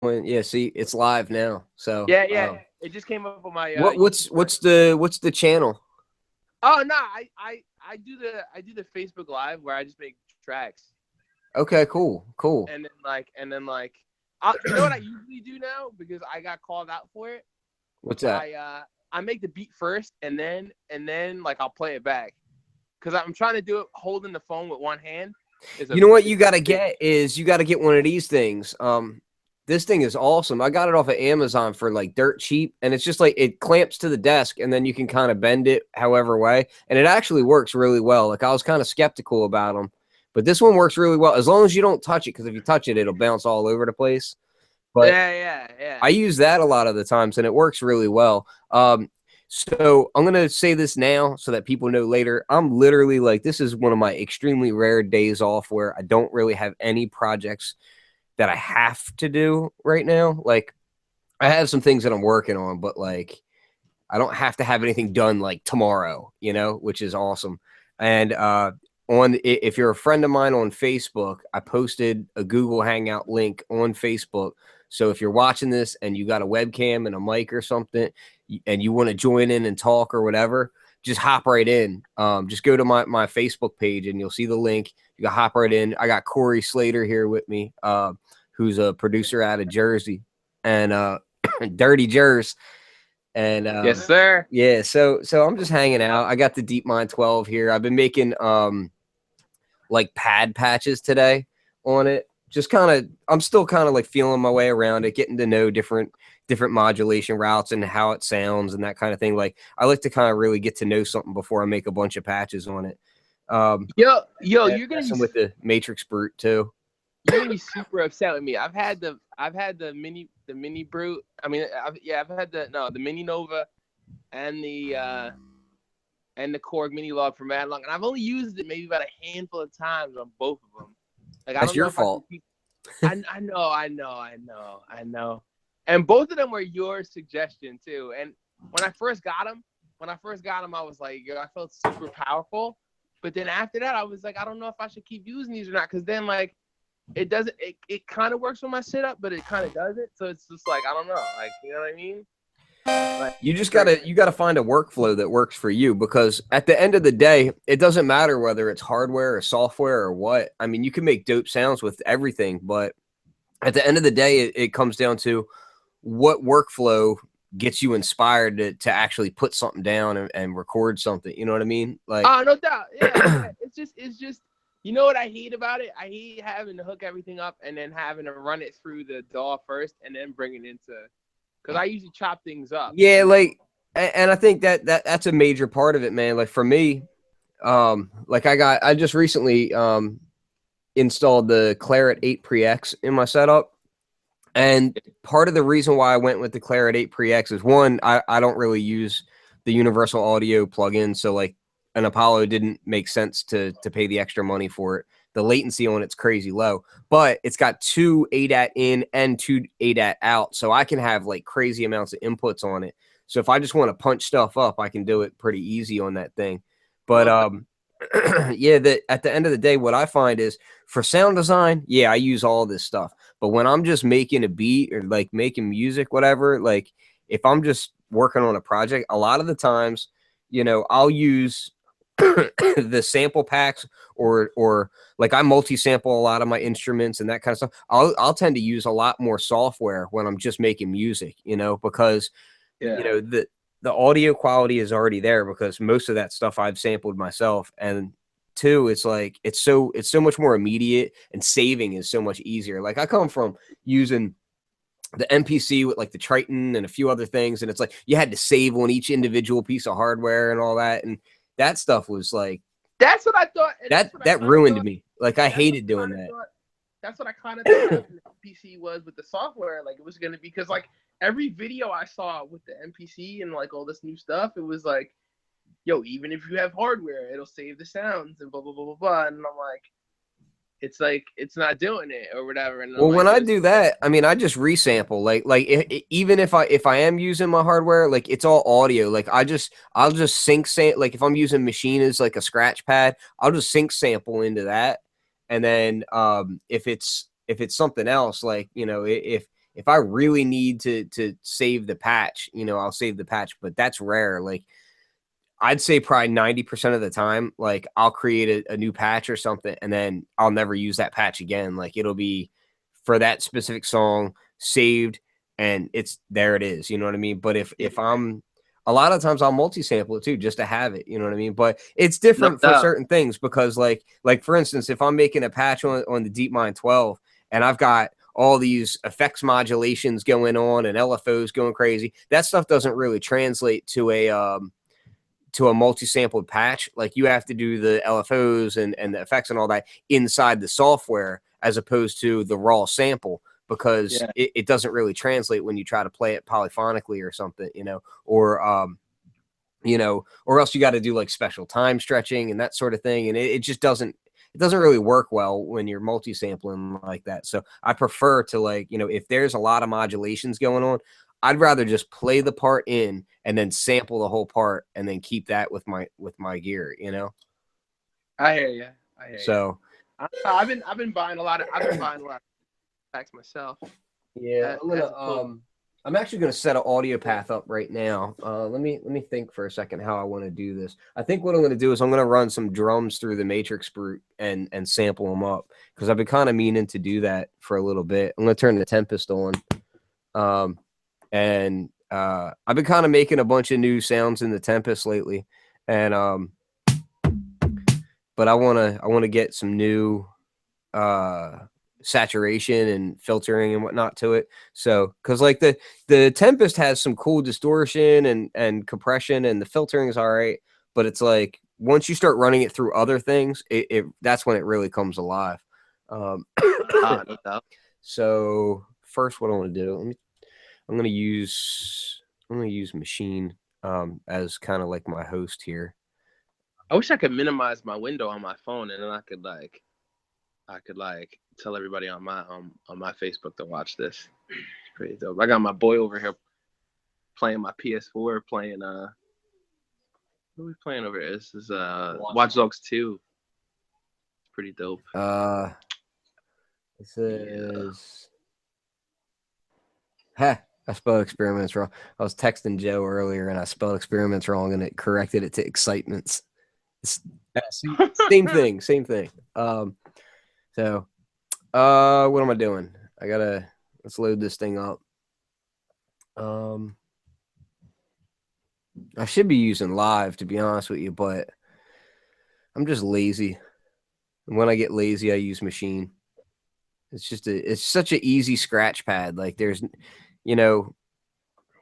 Yeah, see, it's live now. So, Yeah, yeah. It just came up on my what's YouTube. what's the channel? Oh no, I do the Facebook Live where I just make tracks, Okay, cool, cool. and then you know what I usually do now because I got called out for it. What's that? I make the beat first and then like I'll play it back because I'm trying to do it holding the phone with one hand. You know what Is you a got to big get is you got to get one of these things. This thing is awesome. I got it off of Amazon for like dirt cheap, and it's just like it clamps to the desk, and then you can kind of bend it however way, and it actually works really well. Like I was kind of skeptical about them, but this one works really well as long as you don't touch it, because if you touch it, it'll bounce all over the place. But yeah, yeah, yeah. I use that a lot of the times, and it works really well. So I'm gonna say this now so that people know later. I'm literally like, this is one of my extremely rare days off where I don't really have any projects that I have to do right now. Like I have some things that I'm working on, but like I don't have to have anything done like tomorrow, which is awesome. And if you're a friend of mine on Facebook, I posted a Google Hangout link on Facebook. So if you're watching this and you got a webcam and a mic or something, and you want to join in and talk or whatever, just hop right in. Just go to my Facebook page and you'll see the link. You can hop right in. I got Corey Slater here with me, who's a producer out of Jersey, and Dirty Jers. And Yes, sir. yeah, so I'm just hanging out. I got the DeepMind 12 here. I've been making like pad patches today on it. Just kind of, I'm still kind of like feeling my way around it, getting to know different modulation routes and how it sounds and that kind of thing. Like I like to kind of really get to know something before I make a bunch of patches on it. Yo, And messing with the Matrix Brute too. you're gonna be super upset with me. I've had the mini brute. I mean, I've had the mini Nova and the Korg mini log for mad long, and I've only used it maybe about a handful of times on both of them. Like I That's don't know your if I should fault. keep. I know. And both of them were your suggestion too. And when I first got them, I was like, yo, I felt super powerful. But then after that, I was like, I don't know if I should keep using these or not, because then like it doesn't. It kind of works with my setup, but it kind of doesn't. So it's just like I don't know, like you know what I mean? Like, You gotta find a workflow that works for you, because at the end of the day, it doesn't matter whether it's hardware or software or what. I mean, you can make dope sounds with everything, but at the end of the day, it comes down to what workflow gets you inspired to actually put something down and record something. You know what I mean? Like, oh, no doubt. Yeah. It's just, you know what I hate about it? I hate having to hook everything up and then having to run it through the DAW first and then bring it into, because I usually chop things up. yeah, like, and I think that's a major part of it, man. Like for me, like I just recently installed the Claret 8 Pre X in my setup. And part of the reason why I went with the Claret 8 Pre X is, one, I don't really use the universal audio plugin. So like an Apollo didn't make sense to pay the extra money for it. The latency on it's crazy low, but it's got 2 ADAT in and 2 ADAT out. So I can have like crazy amounts of inputs on it. So if I just want to punch stuff up, I can do it pretty easy on that thing. But yeah, at the end of the day, what I find is for sound design, yeah, I use all this stuff. But when I'm just making a beat or like making music, whatever, like if I'm just working on a project, a lot of the times, I'll use the sample packs, or like I multi-sample a lot of my instruments and that kind of stuff. I'll tend to use a lot more software when I'm just making music, because Yeah. the audio quality is already there, because most of that stuff I've sampled myself. And two, it's like it's so much more immediate, and saving is so much easier. Like I come from using the MPC with like the Triton and a few other things, and it's like you had to save on each individual piece of hardware and all that, and that stuff was like That's what I thought. And that's what I that kind of ruined thought. me. Like I That's what hated I doing kind of that. thought. That's what I kind of thought having the MPC was with the software. Like it was gonna be, because like every video I saw with the MPC and like all this new stuff, it was like, yo, even if you have hardware, it'll save the sounds and blah blah blah blah blah. And I'm like, it's not doing it or whatever. And I'm Well, like, when I yo, do that, I mean, I just resample. Even if I am using my hardware, like it's all audio. Like I'll just sync like if I'm using Machine as like a scratch pad, I'll just sync sample into that. And then if it's something else, like if I really need to save the patch, you know, I'll save the patch, but that's rare. Like I'd say probably 90% of the time, like I'll create a new patch or something and then I'll never use that patch again. Like it'll be for that specific song saved and it's there it is. You know what I mean? But if I'm a lot of times I'll multi-sample it too just to have it. You know what I mean? But it's different for certain things because like for instance, if I'm making a patch on the DeepMind 12 and I've got all these effects modulations going on and LFOs going crazy, that stuff doesn't really translate to a multi-sampled patch. Like you have to do the LFOs and the effects and all that inside the software as opposed to the raw sample because it doesn't really translate when you try to play it polyphonically or something, you know, or else you got to do like special time stretching and that sort of thing. And it just doesn't really work well when you're multi-sampling like that. So I prefer to like, you know, if there's a lot of modulations going on, I'd rather just play the part in and then sample the whole part and then keep that with my gear, you know? I hear you. So I've been buying a lot of packs myself. Yeah, I'm actually gonna set an audio path up right now. Let me think for a second how I want to do this. I think what I'm gonna do is I'm gonna run some drums through the Matrix Brute and sample them up because I've been kind of meaning to do that for a little bit. I'm gonna turn the Tempest on. I've been kind of making a bunch of new sounds in the Tempest lately, and but I wanna get some new saturation and filtering and whatnot to it. So because like the Tempest has some cool distortion and compression and the filtering is all right, but it's like once you start running it through other things, that's when it really comes alive. So first, what I want to do, I'm gonna use Machine as kind of like my host here. I wish I could minimize my window on my phone and then I could tell everybody on my Facebook to watch this. It's pretty dope. I got my boy over here playing my PS4, playing what are we playing over here? This is Watch Dogs 2. It's pretty dope. This is I spelled experiments wrong. I was texting Joe earlier and I spelled experiments wrong and it corrected it to excitements. Same thing. So what am I doing? Let's load this thing up. I should be using Live to be honest with you, but I'm just lazy. And when I get lazy, I use Machine. It's such an easy scratch pad. Like there's, you know,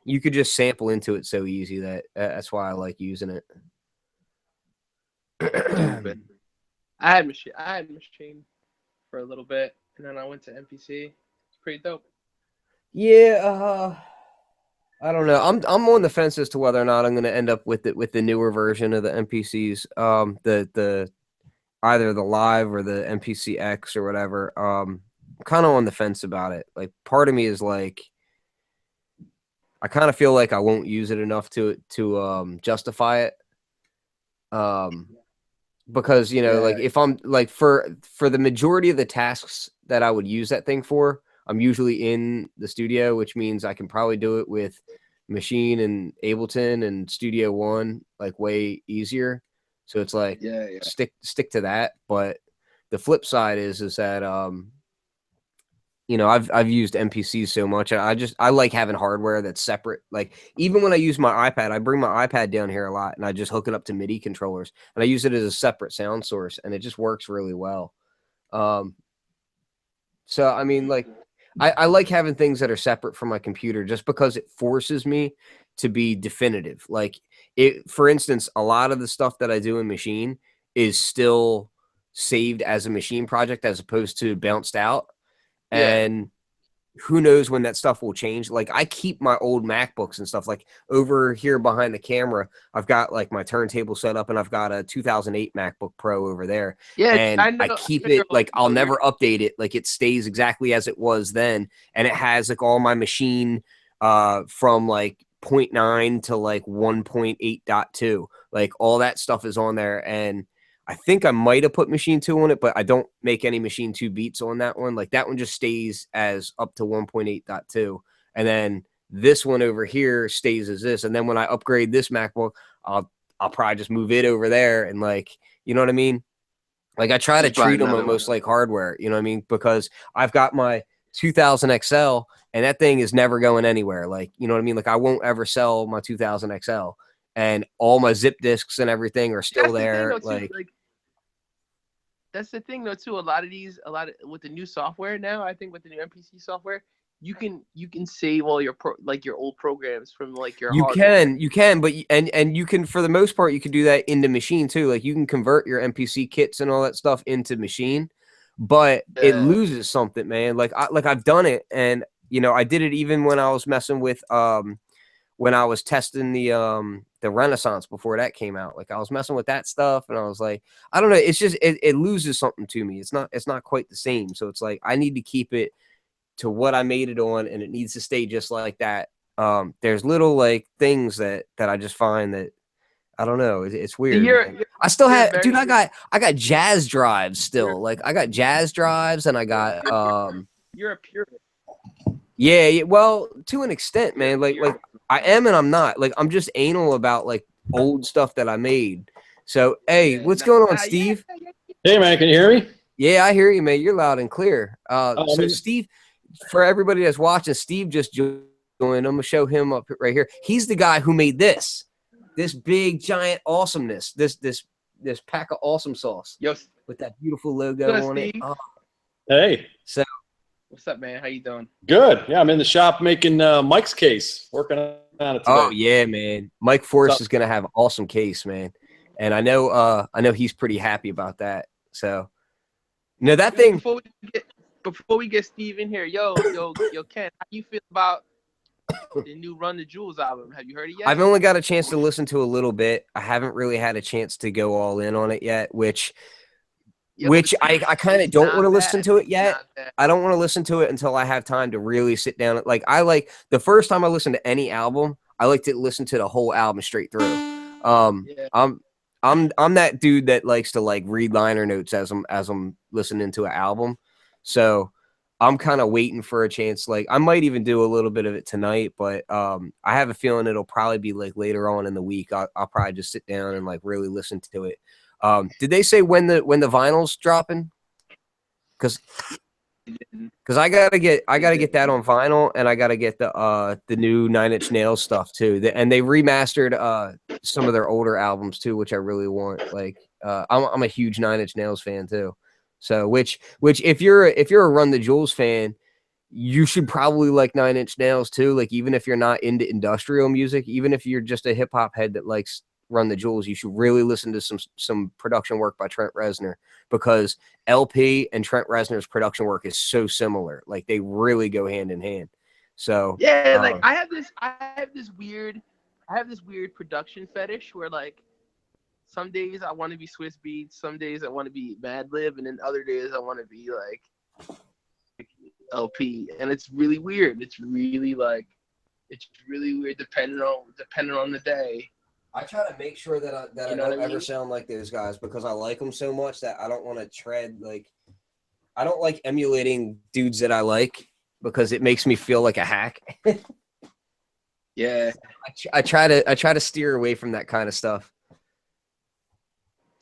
you could just sample into it so easy that's why I like using it. I had Machine for a little bit, and then I went to MPC. It's pretty dope. Yeah, I don't know. I'm on the fence as to whether or not I'm going to end up with the newer version of the MPCs. The either the Live or the MPC X or whatever. I'm kind of on the fence about it. Like part of me is like, I kind of feel like I won't use it enough to justify it. Because, you know, like if I'm like for the majority of the tasks that I would use that thing for, I'm usually in the studio, which means I can probably do it with Machine and Ableton and Studio One like way easier. So it's like stick to that. But the flip side is that you know, I've used MPCs so much. I like having hardware that's separate. Like even when I use my iPad, I bring my iPad down here a lot and I just hook it up to MIDI controllers and I use it as a separate sound source and it just works really well. So I mean, like I like having things that are separate from my computer just because it forces me to be definitive. Like for instance, a lot of the stuff that I do in Machine is still saved as a Machine project as opposed to bounced out. And who knows when that stuff will change. Like I keep my old MacBooks and stuff like over here behind the camera. I've got like my turntable set up and I've got a 2008 MacBook Pro over there. Yeah. And I keep it like I'll never update it. Like it stays exactly as it was then. And it has like all my Machine from like 0.9 to like 1.8.2. Like all that stuff is on there. And I think I might have put Machine 2 on it, but I don't make any Machine 2 beats on that one. Like that one just stays as up to 1.8.2. And then this one over here stays as this. And then when I upgrade this MacBook, I'll probably just move it over there. And like, you know what I mean? Like I try to treat them almost like hardware, you know what I mean? Because I've got my 2000 XL and that thing is never going anywhere. Like, you know what I mean? Like I won't ever sell my 2000 XL and all my zip disks and everything are still there. Like, that's the thing though too. A lot of with the new software now, I think with the new MPC software, you can save all your your old programs from like your hardware. You can, but and you can, for the most part, you can do that into Machine too. Like you can convert your MPC kits and all that stuff into Machine, but it loses something, man. Like I've done it, and you know I did it even when I was messing with when I was testing the Renaissance before that came out. Like I was messing with that stuff, and I was like, I don't know, it's just it loses something to me. It's not quite the same. So it's like I need to keep it to what I made it on, and it needs to stay just like that. There's little like things that I just find that I don't know. It's weird. I still have, dude. I got jazz drives still. Like I got jazz drives, and I got You're a purist. Yeah. Well, to an extent, man. Like I am, and I'm not. Like I'm just anal about like old stuff that I made. So hey, what's going on, Steve? Hey, man, can you hear me? Yeah, I hear you, man. You're loud and clear. So Steve, for everybody that's watching, Steve just joined. I'm gonna show him up right here. He's the guy who made this big giant awesomeness, this pack of awesome sauce with that beautiful logo on it. Oh. Hey, so what's up, man? How you doing? Good. Yeah, I'm in the shop making Mike's case, working on it today. Oh yeah, man. Mike Forrest is gonna have an awesome case, man, and I know he's pretty happy about that. So, you know that thing. Before we get Steve in here, yo, Ken, how you feel about the new Run the Jewels album? Have you heard it yet? I've only got a chance to listen to a little bit. I haven't really had a chance to go all in on it yet, which I kind of don't want to listen to it yet. I don't want to listen to it until I have time to really sit down. Like I like the first time I listen to any album, I like to listen to the whole album straight through. I'm that dude that likes to like read liner notes as I'm listening to an album. So I'm kind of waiting for a chance. Like I might even do a little bit of it tonight, but I have a feeling it'll probably be like later on in the week. I'll probably just sit down and like really listen to it. Did they say when the vinyl's dropping? Because I gotta get that on vinyl, and I gotta get the new Nine Inch Nails stuff too. And they remastered some of their older albums too, which I really want. Like I'm a huge Nine Inch Nails fan too. So which if you're a Run the Jewels fan, you should probably like Nine Inch Nails too. Like even if you're not into industrial music, even if you're just a hip hop head that likes Run the Jewels, you should really listen to some production work by Trent Reznor, because LP and Trent Reznor's production work is so similar. Like they really go hand in hand. So yeah, like I have this weird production fetish where like some days I want to be Swiss Beats, some days I want to be Madlib, and then other days I want to be like LP, and it's really weird. It's really weird depending on the day. I try to make sure that I don't ever sound like those guys, because I like them so much that I don't want to tread like I don't like emulating dudes that I like, because it makes me feel like a hack. Yeah, I try to steer away from that kind of stuff.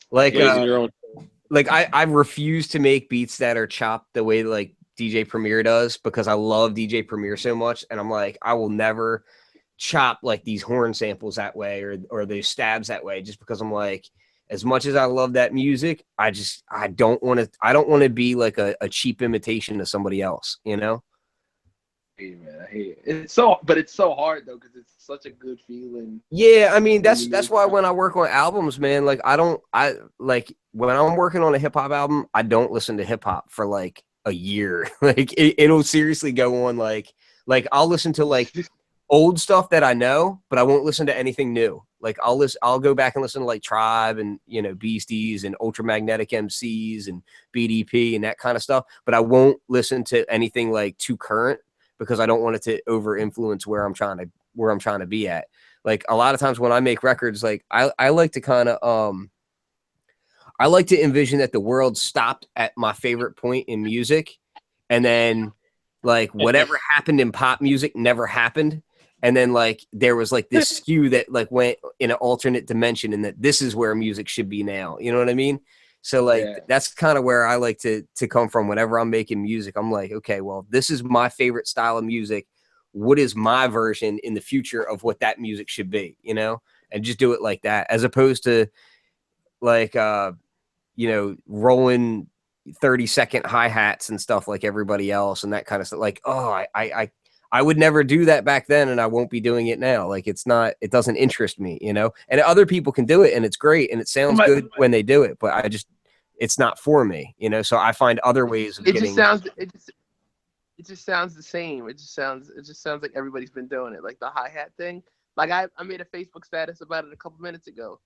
Like I refuse to make beats that are chopped the way like DJ Premier does, because I love DJ Premier so much, and I'm like, I will never chop like these horn samples that way or those stabs that way, just because I'm like, as much as I love that music, I don't want to be like a cheap imitation of somebody else, you know? Hey man, I hate it. It's so hard though, because it's such a good feeling. Yeah, I mean that's why when I work on albums, man, like I like when I'm working on a hip hop album, I don't listen to hip hop for like a year. Like it'll seriously go on like I'll listen to like old stuff that I know, but I won't listen to anything new. Like I'll go back and listen to like Tribe and, you know, Beasties and Ultramagnetic MCs and BDP and that kind of stuff, but I won't listen to anything like too current, because I don't want it to over influence where I'm trying to be at. Like a lot of times when I make records, like I like to kind of I like to envision that the world stopped at my favorite point in music, and then like whatever happened in pop music never happened. And then like there was like this skew that like went in an alternate dimension, and that this is where music should be now. You know what I mean? So like that's kind of where I like to come from whenever I'm making music. I'm like, okay, well, this is my favorite style of music. What is my version in the future of what that music should be, you know? And just do it like that, as opposed to like you know, rolling 30-second hi-hats and stuff like everybody else and that kind of stuff. Like, oh, I would never do that back then, and I won't be doing it now. Like, it doesn't interest me, you know? And other people can do it, and it's great, and it sounds good when they do it, but it's not for me, you know? So I find other ways of it just sounds the same. It just sounds like everybody's been doing it. Like the hi-hat thing. Like I made a Facebook status about it a couple minutes ago.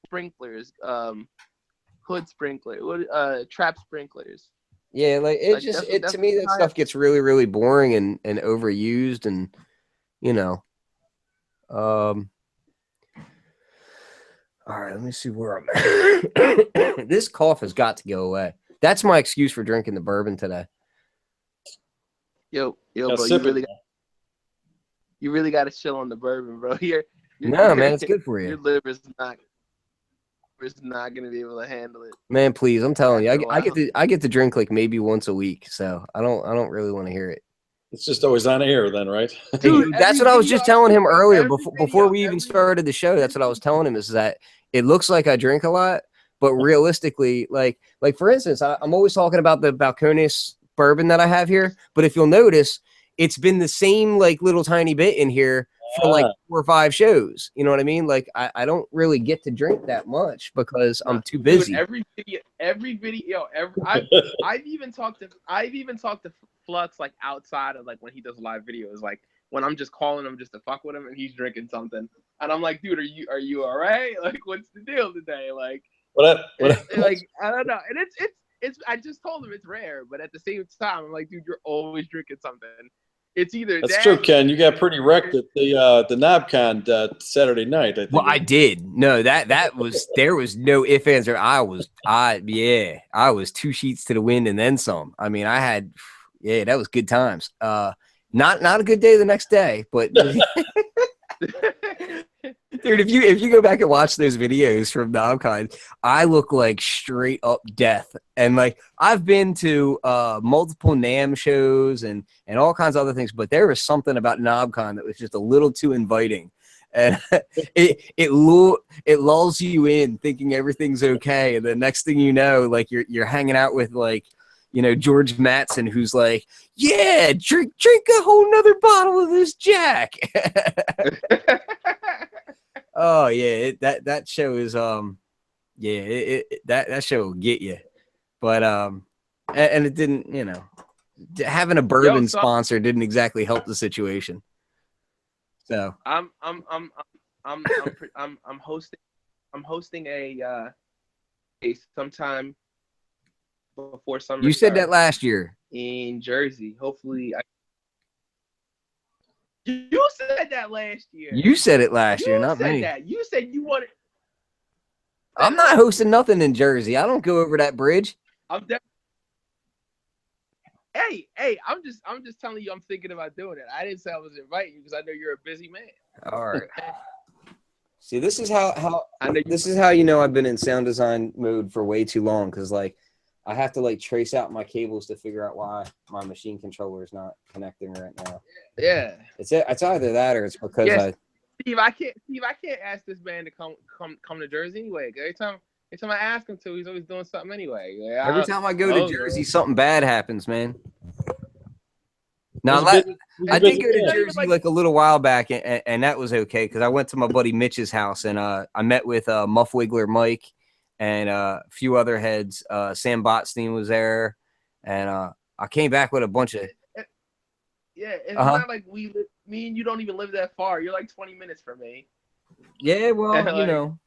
Sprinklers, hood sprinkler, trap sprinklers. Yeah, like to me that stuff gets really, really boring and overused, and you know. All right, let me see where I'm at. This cough has got to go away. That's my excuse for drinking the bourbon today. Yo, bro, you really got to chill on the bourbon, bro. No, man, it's good for you. Your liver's not gonna be able to handle it. Man, please, I'm telling you, I get to drink like maybe once a week, so I don't really want to hear it. It's just always on air then, right? Dude, that's what I was just telling him earlier before we even started the show. That's what I was telling him, is that it looks like I drink a lot, but realistically, like for instance, I'm always talking about the Balcones bourbon that I have here, but if you'll notice, it's been the same like little tiny bit in here for like 4 or 5 shows. You know what I mean? Like I don't really get to drink that much because I'm too busy. Dude, every video, I've even talked to Flux like outside of like when he does live videos, like when I'm just calling him just to fuck with him and he's drinking something, and I'm like, dude, are you all right? Like, what's the deal today? Like, what? Like, I don't know, and it's I just told him it's rare, but at the same time, I'm like, dude, you're always drinking something. It's either that's true, Ken. You got pretty wrecked at the NobCon Saturday night. I think. Well, I did. No, that was there was no ifs, ands, or I was 2 sheets to the wind and then some. I mean, that was good times. Not a good day the next day, but dude, if you go back and watch those videos from NobCon, I look like straight up death. And like I've been to multiple NAMM shows and all kinds of other things, but there was something about NobCon that was just a little too inviting. And it lulls you in thinking everything's okay, and the next thing you know, like you're hanging out with like, you know, George Mattson, who's like, yeah, drink a whole nother bottle of this Jack. Oh yeah, that show is that show will get you, but and it didn't, you know, having a bourbon sponsor didn't exactly help the situation. So I'm hosting a sometime before summer. You said that last year in Jersey. Hopefully, you said that last year. You said it last year, not me. You said you wanted. I'm not hosting nothing in Jersey. I don't go over that bridge. Hey, I'm just telling you I'm thinking about doing it. I didn't say I was inviting you because I know you're a busy man. All right. See, this is how you know I've been in sound design mode for way too long, because like I have to like trace out my cables to figure out why my machine controller is not connecting right now. Yeah. It's either that or it's because Steve, I can't ask this man to come to Jersey anyway. Every time I ask him to, he's always doing something anyway. Like, every time I go to Jersey, something bad happens, man. Now, I did go to Jersey like a little while back, and that was okay because I went to my buddy Mitch's house, and I met with Muff Wiggler Mike and a few other heads. Sam Botstein was there, and I came back with a bunch of. Yeah, it's not like me and you don't even live that far. You're like 20 minutes from me. Yeah, well, like, you know.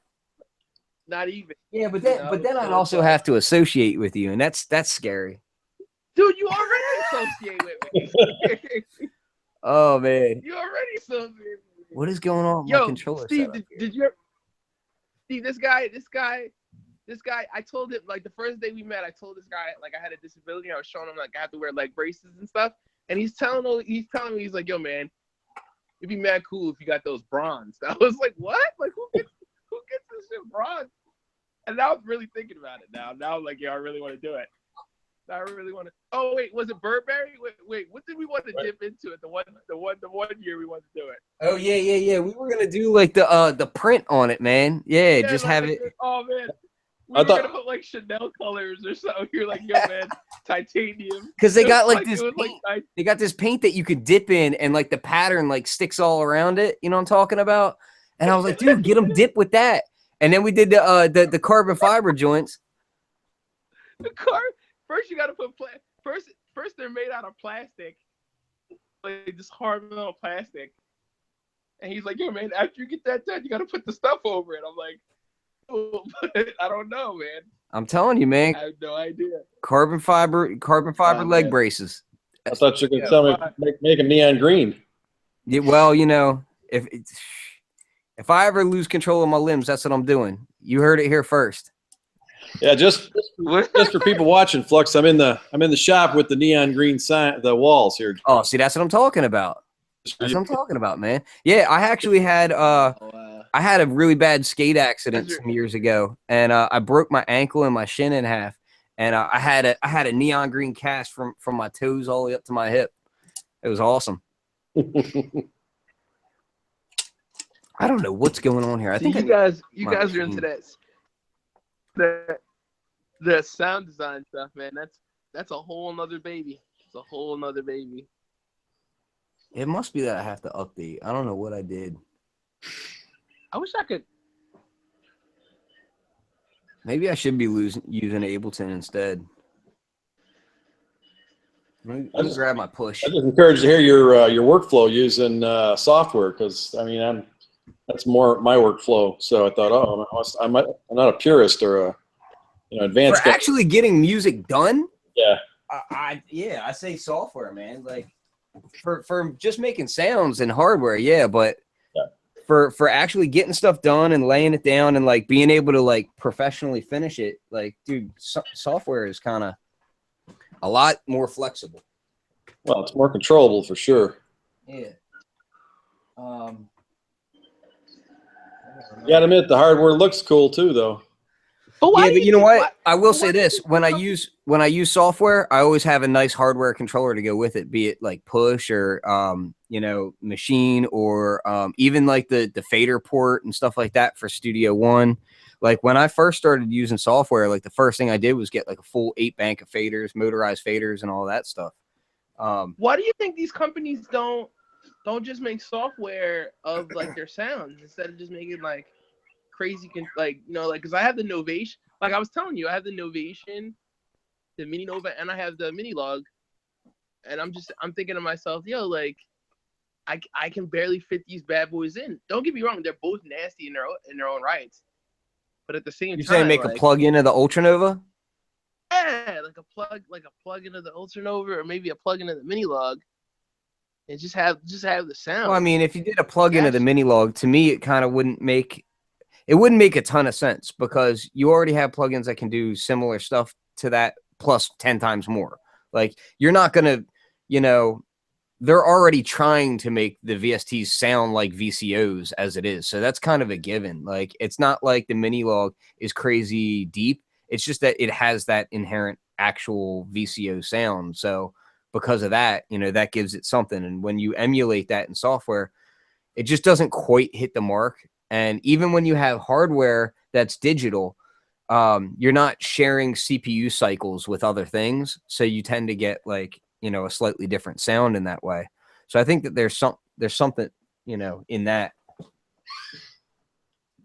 Not even. Yeah, but then I'd also have to associate with you, and that's scary. Dude, you already associate with me. Oh man. You already associate with me. What is going on with my controller? Steve, Steve, this guy this guy, I told him, like, the first day we met, I told this guy, like, I had a disability. I was showing him, like, I have to wear, like, braces and stuff. And he's telling me, he's like, yo, man, it'd be mad cool if you got those bronze. I was like, what? Like, who gets this shit bronze? And now I'm really thinking about it now. Now I'm like, yeah, I really want to do it. I really want to. Oh wait, was it Burberry? Wait, what did we want to dip into it? The one year we wanted to do it. Oh yeah. We were gonna do like the print on it, man. Yeah, just like, have it. Oh man, we were gonna put like Chanel colors or something. You're like, yo man, titanium. Because they got like this paint. Like, they got this paint that you could dip in, and like the pattern like sticks all around it. You know what I'm talking about? And I was like, dude, get them dip with that. And then we did the carbon fiber joints. First, you got to put first they're made out of plastic, like this hard metal plastic. And he's like, "Yo, man, after you get that done, you got to put the stuff over it." I'm like, "Oh, but I don't know, man." I'm telling you, man. I have no idea. Carbon fiber leg braces. I thought you were going to tell me make them neon green. Yeah, well, you know, if I ever lose control of my limbs, that's what I'm doing. You heard it here first. Yeah, just for people watching, Flux, I'm in the shop with the neon green sign, the walls here. Oh, see, that's what I'm talking about. That's what I'm talking about, man. Yeah, I actually had I had a really bad skate accident some years ago, and I broke my ankle and my shin in half, and I had a neon green cast from my toes all the way up to my hip. It was awesome. I don't know what's going on here. I think you guys are into the sound design stuff, man. That's a whole nother baby. It's a whole nother baby. It must be that I have to update. I don't know what I did. I wish I could. Maybe I should be using Ableton instead. Let me grab my push. I just encourage to hear your workflow using software, because I mean that's more my workflow. So I thought, oh, I'm not a purist or a advanced for actually getting music done. Yeah, I say software, man. Like for just making sounds and hardware, yeah, but for actually getting stuff done and laying it down and like being able to like professionally finish it, like, dude, software is kind of a lot more flexible. Well, it's more controllable for sure. Yeah. You gotta admit the hardware looks cool too, though. But you know what? I will say this: when I use software, I always have a nice hardware controller to go with it, be it like push or machine or even like the fader port and stuff like that for Studio One. Like when I first started using software, like the first thing I did was get like a full 8 bank of faders, motorized faders, and all that stuff. Why do you think these companies don't just make software of like their sounds instead of just making like crazy, because I have the Novation, like I was telling you, I have the Novation, the Mini Nova, and I have the Mini Log, and I'm thinking to myself, yo, like I can barely fit these bad boys in. Don't get me wrong, they're both nasty in their own rights, but at the same time, you saying make a plug into the Ultranova? Yeah, like a plug into the Ultranova, or maybe a plug into the Mini Log, and just have the sound. Well, I mean, if you did a plug into the Mini Log, to me, it kind of wouldn't make a ton of sense, because you already have plugins that can do similar stuff to that plus 10 times more. Like you're not going to, they're already trying to make the VSTs sound like VCOs as it is. So that's kind of a given. Like it's not like the Mini Log is crazy deep. It's just that it has that inherent actual VCO sound. So because of that, that gives it something. And when you emulate that in software, it just doesn't quite hit the mark. And even when you have hardware that's digital, you're not sharing CPU cycles with other things. So you tend to get like, a slightly different sound in that way. So I think that there's something, in that.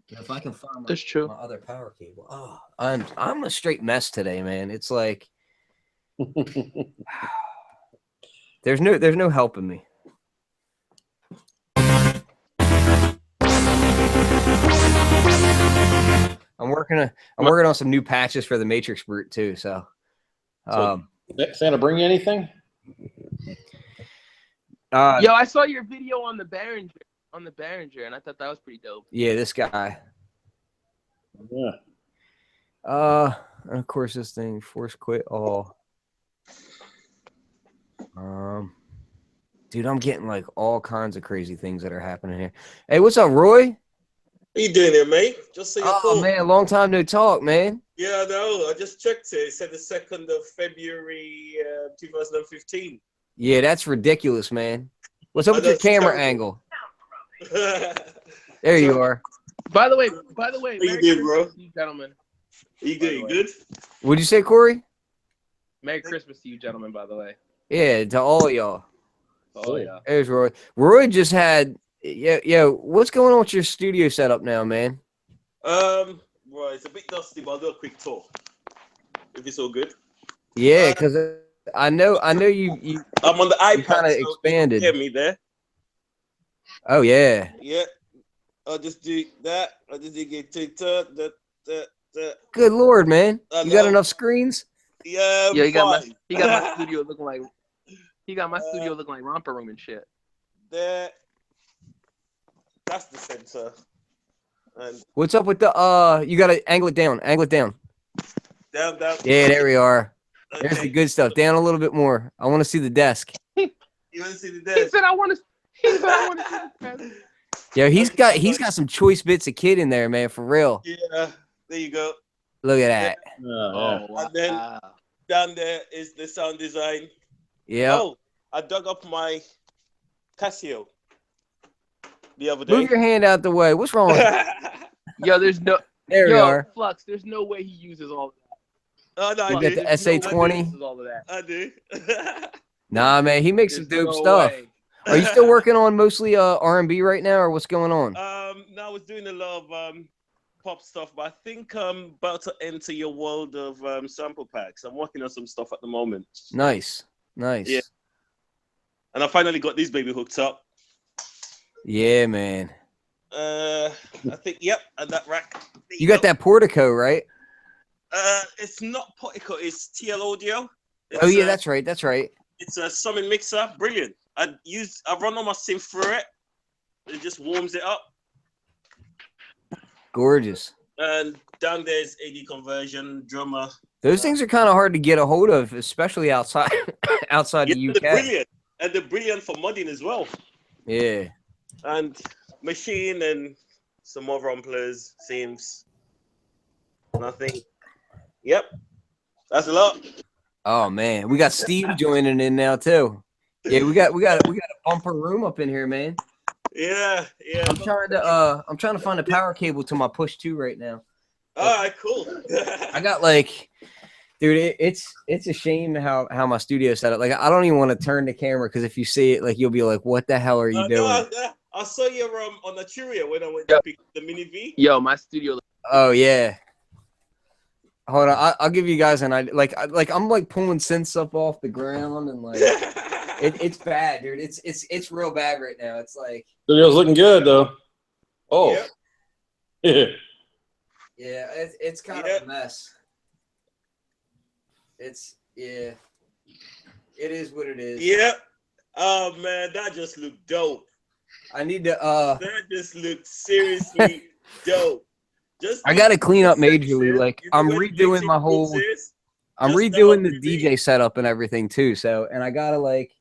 If I can find my other power cable. Oh, I'm a straight mess today, man. It's like there's no helping me. I'm working on some new patches for the Matrix Brute too. So Santa bring you anything? Yo, I saw your video on the Behringer, and I thought that was pretty dope. Yeah, this guy. Yeah. And of course this thing force quit all. Dude, I'm getting like all kinds of crazy things that are happening here. Hey, what's up, Roy? What you doing here, mate? Just so you Oh call. man, long time no talk, man. Yeah, I know. I just checked it. It said the 2nd of February, 2015. Yeah, that's ridiculous, man. What's up with your That's camera terrible. angle? How There you are. By the way, you doing, bro? to you, gentlemen. You good? You good? What'd you say, Corey? Merry Christmas to you, gentlemen. By the way. Yeah, to all of y'all. Oh yeah. There's Roy. Roy just had what's going on with your studio setup now, man? Right, it's a bit dusty, but I'll do a quick tour. If it's all good. Yeah, because I know you I'm on the iPad. kind of so expanded. you can hear me there? Oh yeah. Yeah. I'll just do that. I'll just do that. Good Lord, man. I You got know. enough screens? Yeah, Yeah, he got fine. my studio looking like romper room and shit. There. That's the center. And What's up with the you gotta angle it down. down. Yeah, there we are. There's the Okay. good stuff. Down a little bit more. I want to see the desk. You want to see the He desk? said I want to. He said I want to see the desk. Yeah, he's got some choice bits of kid in there, man, for real. Yeah, there you go. Look at that. Oh, wow. And then down there is the sound design. Yeah. Oh, I dug up my Casio the other day. Move your hand out the way. What's wrong with you? Yo, there's no. There we are. Flux. There's no way he uses all of Oh, no, You I got do. the SA20? uses all of that. I do. Nah, man, he makes some There's dope no stuff. way. Are you still working on mostly R&B right now, or what's going on? No, I was doing a lot of pop stuff, but I think I'm about to enter your world of sample packs. I'm working on some stuff at the moment. Nice. Yeah. And I finally got this baby hooked up. Yeah, man. I think, yep, and that rack. There You got go. that Portico, right? It's not Portico, it's TL Audio. Oh yeah, It's, that's right. It's a summon mixer, brilliant. I run on my synth through it. It just warms it up. Gorgeous. And down there's AD conversion, drummer. Those things are kind of hard to get a hold of, especially outside outside the UK. They're brilliant. And they're brilliant for modding as well. Yeah. And machine and some more rumplers, seems. Nothing. Yep. That's a lot. Oh man, we got Steve joining in now too. Yeah, we got a bumper room up in here, man. Yeah. I'm trying to find a power cable to my push 2 right now. All right, cool. I got like, dude, it's a shame how my studio set up. Like, I don't even want to turn the camera because if you see it, like, you'll be like, "What the hell are you doing?" No, I saw you on the Cheerio when I went to pick the Mini V. Yo, my studio. Oh yeah. Hold on, I'll give you guys an idea. Like I'm like pulling synths up off the ground and like it's bad, dude. It's real bad right now. It's like Studio's looking good though. Oh. Yep. yeah, it's kind of a mess. It is what it is. Yep. Oh man, that just looked dope. I need to That just looked seriously dope. I gotta clean up majorly. Like I'm redoing my whole. I'm redoing the DJ setup and everything too. So, and I gotta like,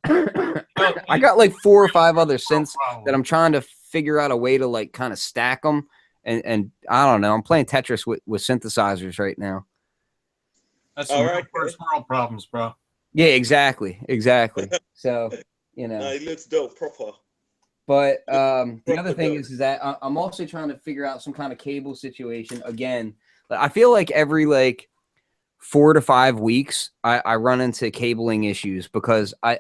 I got like 4 or 5 other synths that I'm trying to figure out a way to like kind of stack them. And I don't know. I'm playing Tetris with synthesizers right now. That's some real first world problems, bro. Yeah, exactly. So, you know. No, it looks dope, proper. But the other thing is that I'm also trying to figure out some kind of cable situation again. I feel like every like 4 to 5 weeks, I run into cabling issues because I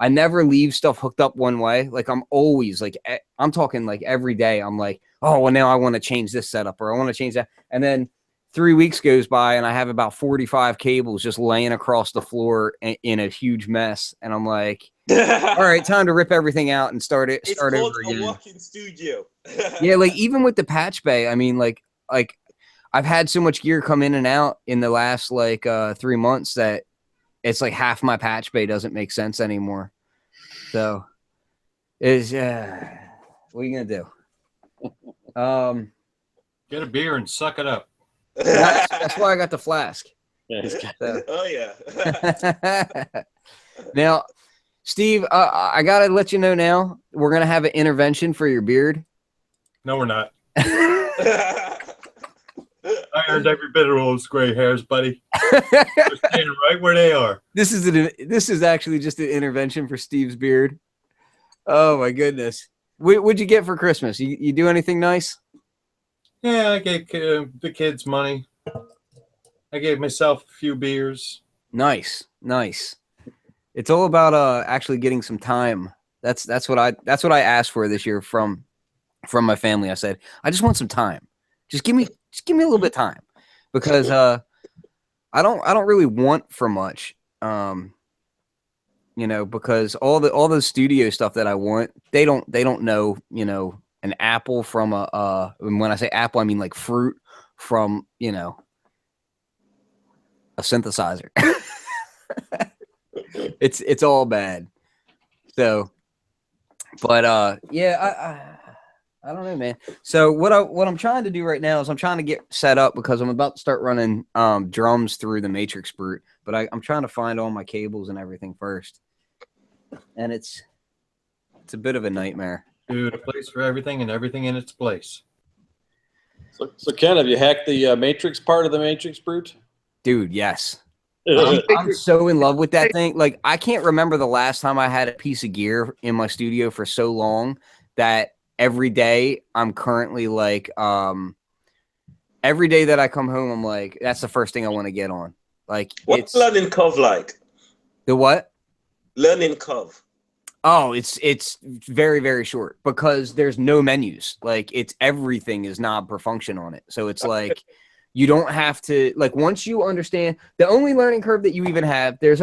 never leave stuff hooked up one way. Like I'm always like, I'm talking like every day. I'm like, oh, well now I want to change this setup or I want to change that. And then 3 weeks goes by and I have about 45 cables just laying across the floor in a huge mess. And I'm like, all right, time to rip everything out and start over again. A walking studio. Yeah, like even with the patch bay, I mean, like I've had so much gear come in and out in the last like 3 months that it's like half my patch bay doesn't make sense anymore. So is what are you gonna do? Get a beer and suck it up. That's why I got the flask. Yeah, he's got, Oh yeah. Now, Steve, I gotta let you know now. We're gonna have an intervention for your beard. No, we're not. I earned every bit of those gray hairs, buddy. They're staying right where they are. This is actually just an intervention for Steve's beard. Oh my goodness! What'd you get for Christmas? You do anything nice? Yeah, I gave the kids money. I gave myself a few beers. Nice. It's all about actually getting some time. That's what I asked for this year from my family. I said, I just want some time. Just give me a little bit of time, because I don't really want for much. Because all the studio stuff that I want, they don't know, an apple from and when I say apple, I mean like fruit from, a synthesizer. It's all bad. So, but yeah, I don't know, man. So what I'm trying to do right now is I'm trying to get set up, because I'm about to start running drums through the Matrix Brute, but I'm trying to find all my cables and everything first, and it's a bit of a nightmare. Dude, a place for everything and everything in its place. so Ken, have you hacked the Matrix part of the Matrix Brute? Dude, yes. I'm so in love with that thing. Like, I can't remember the last time I had a piece of gear in my studio for so long that every day I'm currently like, every day that I come home, I'm like, that's the first thing I want to get on. Like, What's learning Cov like? The what? Learning Cov. Oh, it's very, very short, because there's no menus. Like, everything is knob per function on it. So it's like, you don't have to, like, once you understand the only learning curve that you even have, there's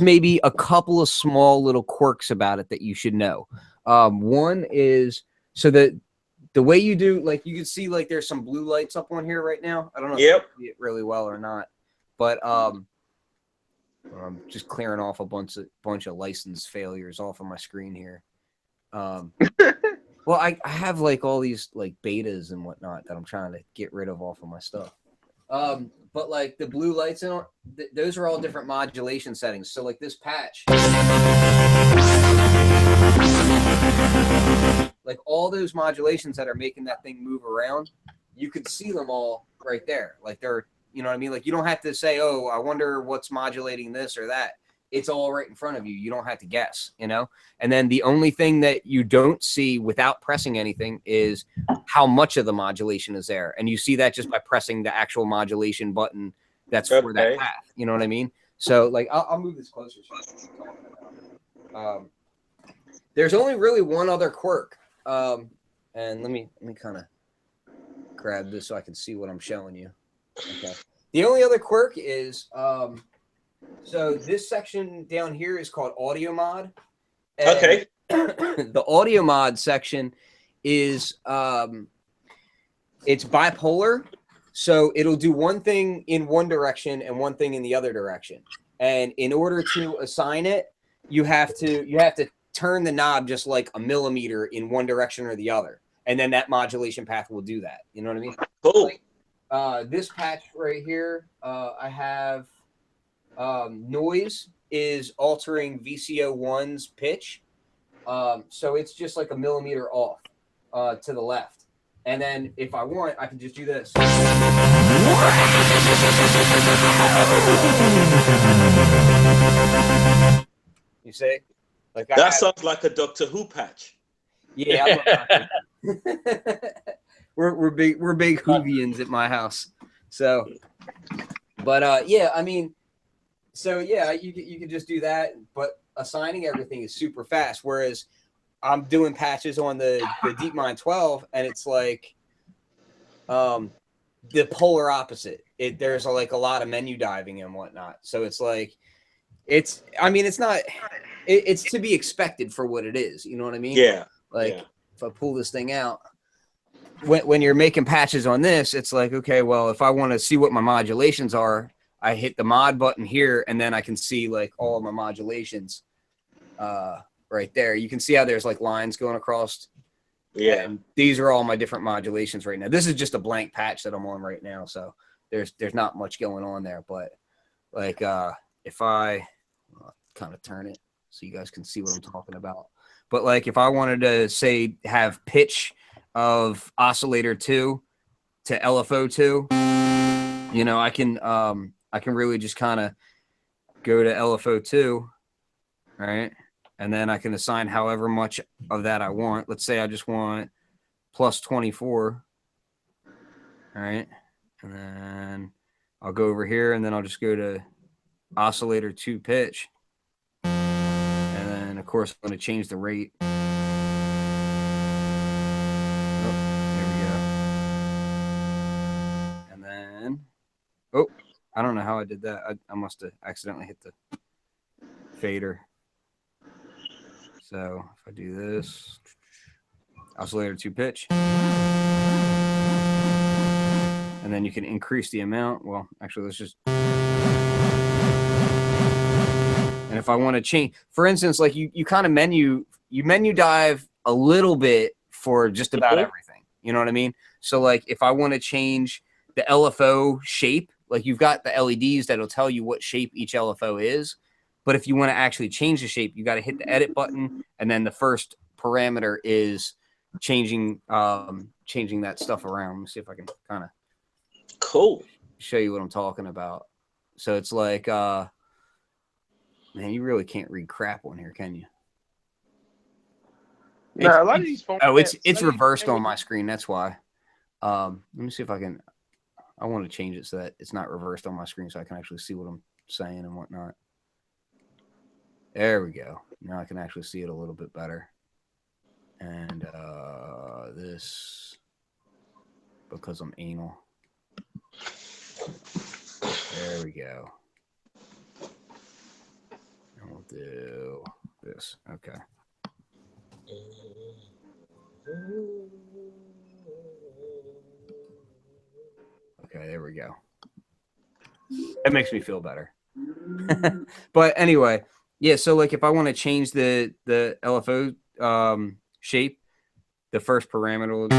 maybe a couple of small little quirks about it that you should know. One is, so that the way you do, like, you can see, like, there's some blue lights up on here right now. I don't know if you can see it really well or not, but I'm just clearing off a bunch of license failures off of my screen here. Well, I have like all these like betas and whatnot that I'm trying to get rid of off of my stuff. But like the blue lights and those are all different modulation settings. So like this patch, like all those modulations that are making that thing move around, you could see them all right there. Like they're, you know what I mean? Like you don't have to say, oh, I wonder what's modulating this or that. It's all right in front of you. You don't have to guess, And then the only thing that you don't see without pressing anything is how much of the modulation is there. And you see that just by pressing the actual modulation button that's for that path. You know what I mean? So like, I'll move this closer. There's only really one other quirk. And let me kind of grab this so I can see what I'm showing you. Okay. The only other quirk is, so this section down here is called audio mod. Okay. The audio mod section is it's bipolar, so it'll do one thing in one direction and one thing in the other direction. And in order to assign it, you have to turn the knob just like a millimeter in one direction or the other, and then that modulation path will do that. You know what I mean? Cool. Like, this patch right here, I have. Noise is altering VCO1's pitch. So it's just like a millimeter off to the left. And then if I want, I can just do this. You see? Like that sounds like a Doctor Who patch. Yeah. We're big Whovians at my house. So, but yeah, I mean, so yeah, you can just do that, but assigning everything is super fast. Whereas I'm doing patches on the DeepMind 12, and it's like the polar opposite. There's like a lot of menu diving and whatnot. So it's like it's to be expected for what it is. You know what I mean? Yeah. Like if I pull this thing out, when you're making patches on this, it's like, okay, well, if I want to see what my modulations are, I hit the mod button here, and then I can see like all of my modulations right there. You can see how there's like lines going across Yeah. And these are all my different modulations right now. This is just a blank patch that I'm on right now, so there's not much going on there. But like if I kind of turn it so you guys can see what I'm talking about. But like if I wanted to say have pitch of oscillator 2 to LFO 2, you know, I can really just kind of go to LFO 2, right? And then I can assign however much of that I want. Let's say I just want plus 24. All right. And then I'll go over here and then I'll just go to oscillator 2 pitch. And then of course I'm going to change the rate. Oh, there we go. And then, oh, I don't know how I did that. I must have accidentally hit the fader. So if I do this, oscillator 2 pitch, and then you can increase the amount. Well, actually, let's just, and if I want to change, for instance, like you kind of menu dive a little bit for just about everything. You know what I mean? So like if I want to change the LFO shape, like you've got the LEDs that'll tell you what shape each LFO is. But if you want to actually change the shape, you got to hit the edit button. And then the first parameter is changing that stuff around. Let me see if I can kind of show you what I'm talking about. So it's like, man, you really can't read crap on here, can you? No, a lot of these phones. Oh, it's reversed on my screen. That's why. Let me see if I can. I want to change it so that it's not reversed on my screen so I can actually see what I'm saying and whatnot. There we go. Now I can actually see it a little bit better. And this, because I'm anal. There we go. And we'll do this. Okay. Okay, there we go. That makes me feel better. But anyway, yeah, so like if I want to change the LFO shape, the first parameter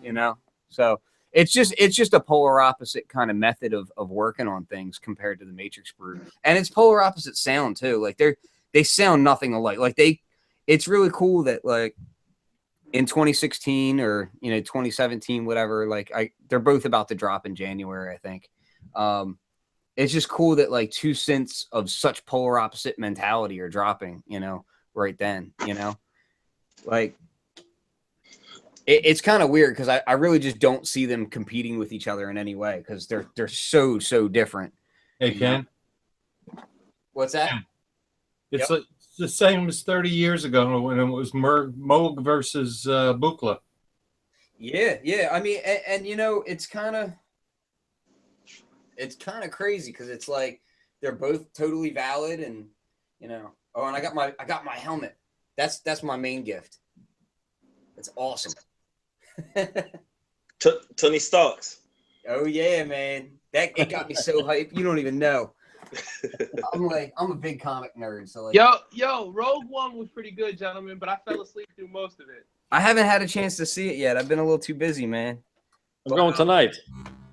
you know, so it's just a polar opposite kind of method of working on things compared to the matrix brute. And it's polar opposite sound too. Like they sound nothing alike. Like it's really cool that like in 2016 or 2017, whatever, like they're both about to drop in January, I think. It's just cool that like two synths of such polar opposite mentality are dropping, right then, like it's kind of weird because I really just don't see them competing with each other in any way because they're so different. Hey, Ken. What's that? It's the same as 30 years ago when it was Moog versus Buchla. Yeah. I mean, and it's kind of crazy because it's like they're both totally valid, and Oh, and I got my helmet. That's my main gift. It's awesome. Tony Starks. Oh yeah, man. It got me so hyped. You don't even know. I'm a big comic nerd, so like yo, Rogue One was pretty good, gentlemen, but I fell asleep through most of it. I haven't had a chance to see it yet. I've been a little too busy, man. I'm going tonight.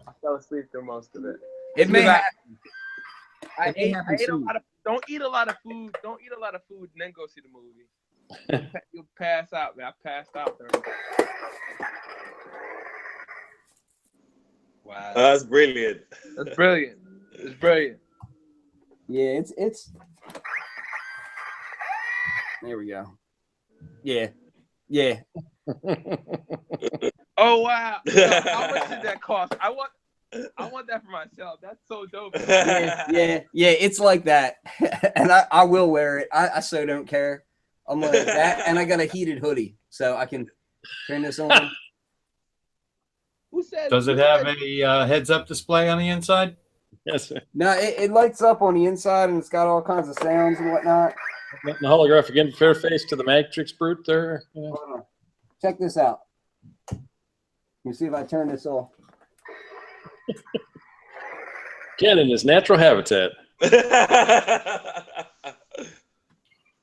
I fell asleep through most of it. It may happen. I ate a lot of. Don't eat a lot of food. Don't eat a lot of food and then go see the movie. You'll pass out, man. I passed out during that. Wow, that's brilliant. That's brilliant. It's brilliant. Yeah, it's. There we go. Yeah. Oh wow! Yo, how much did that cost? I want that for myself. That's so dope. Yeah. It's like that, and I will wear it. I so don't care. I'm like that, and I got a heated hoodie, so I can turn this on. Who said? Does it have a heads-up display on the inside? Yes. Sir. No, it lights up on the inside, and it's got all kinds of sounds and whatnot. The holographic interface to the Matrix Brute there. Yeah. Hold on. Check this out. You see if I turn this off. Ken in his natural habitat.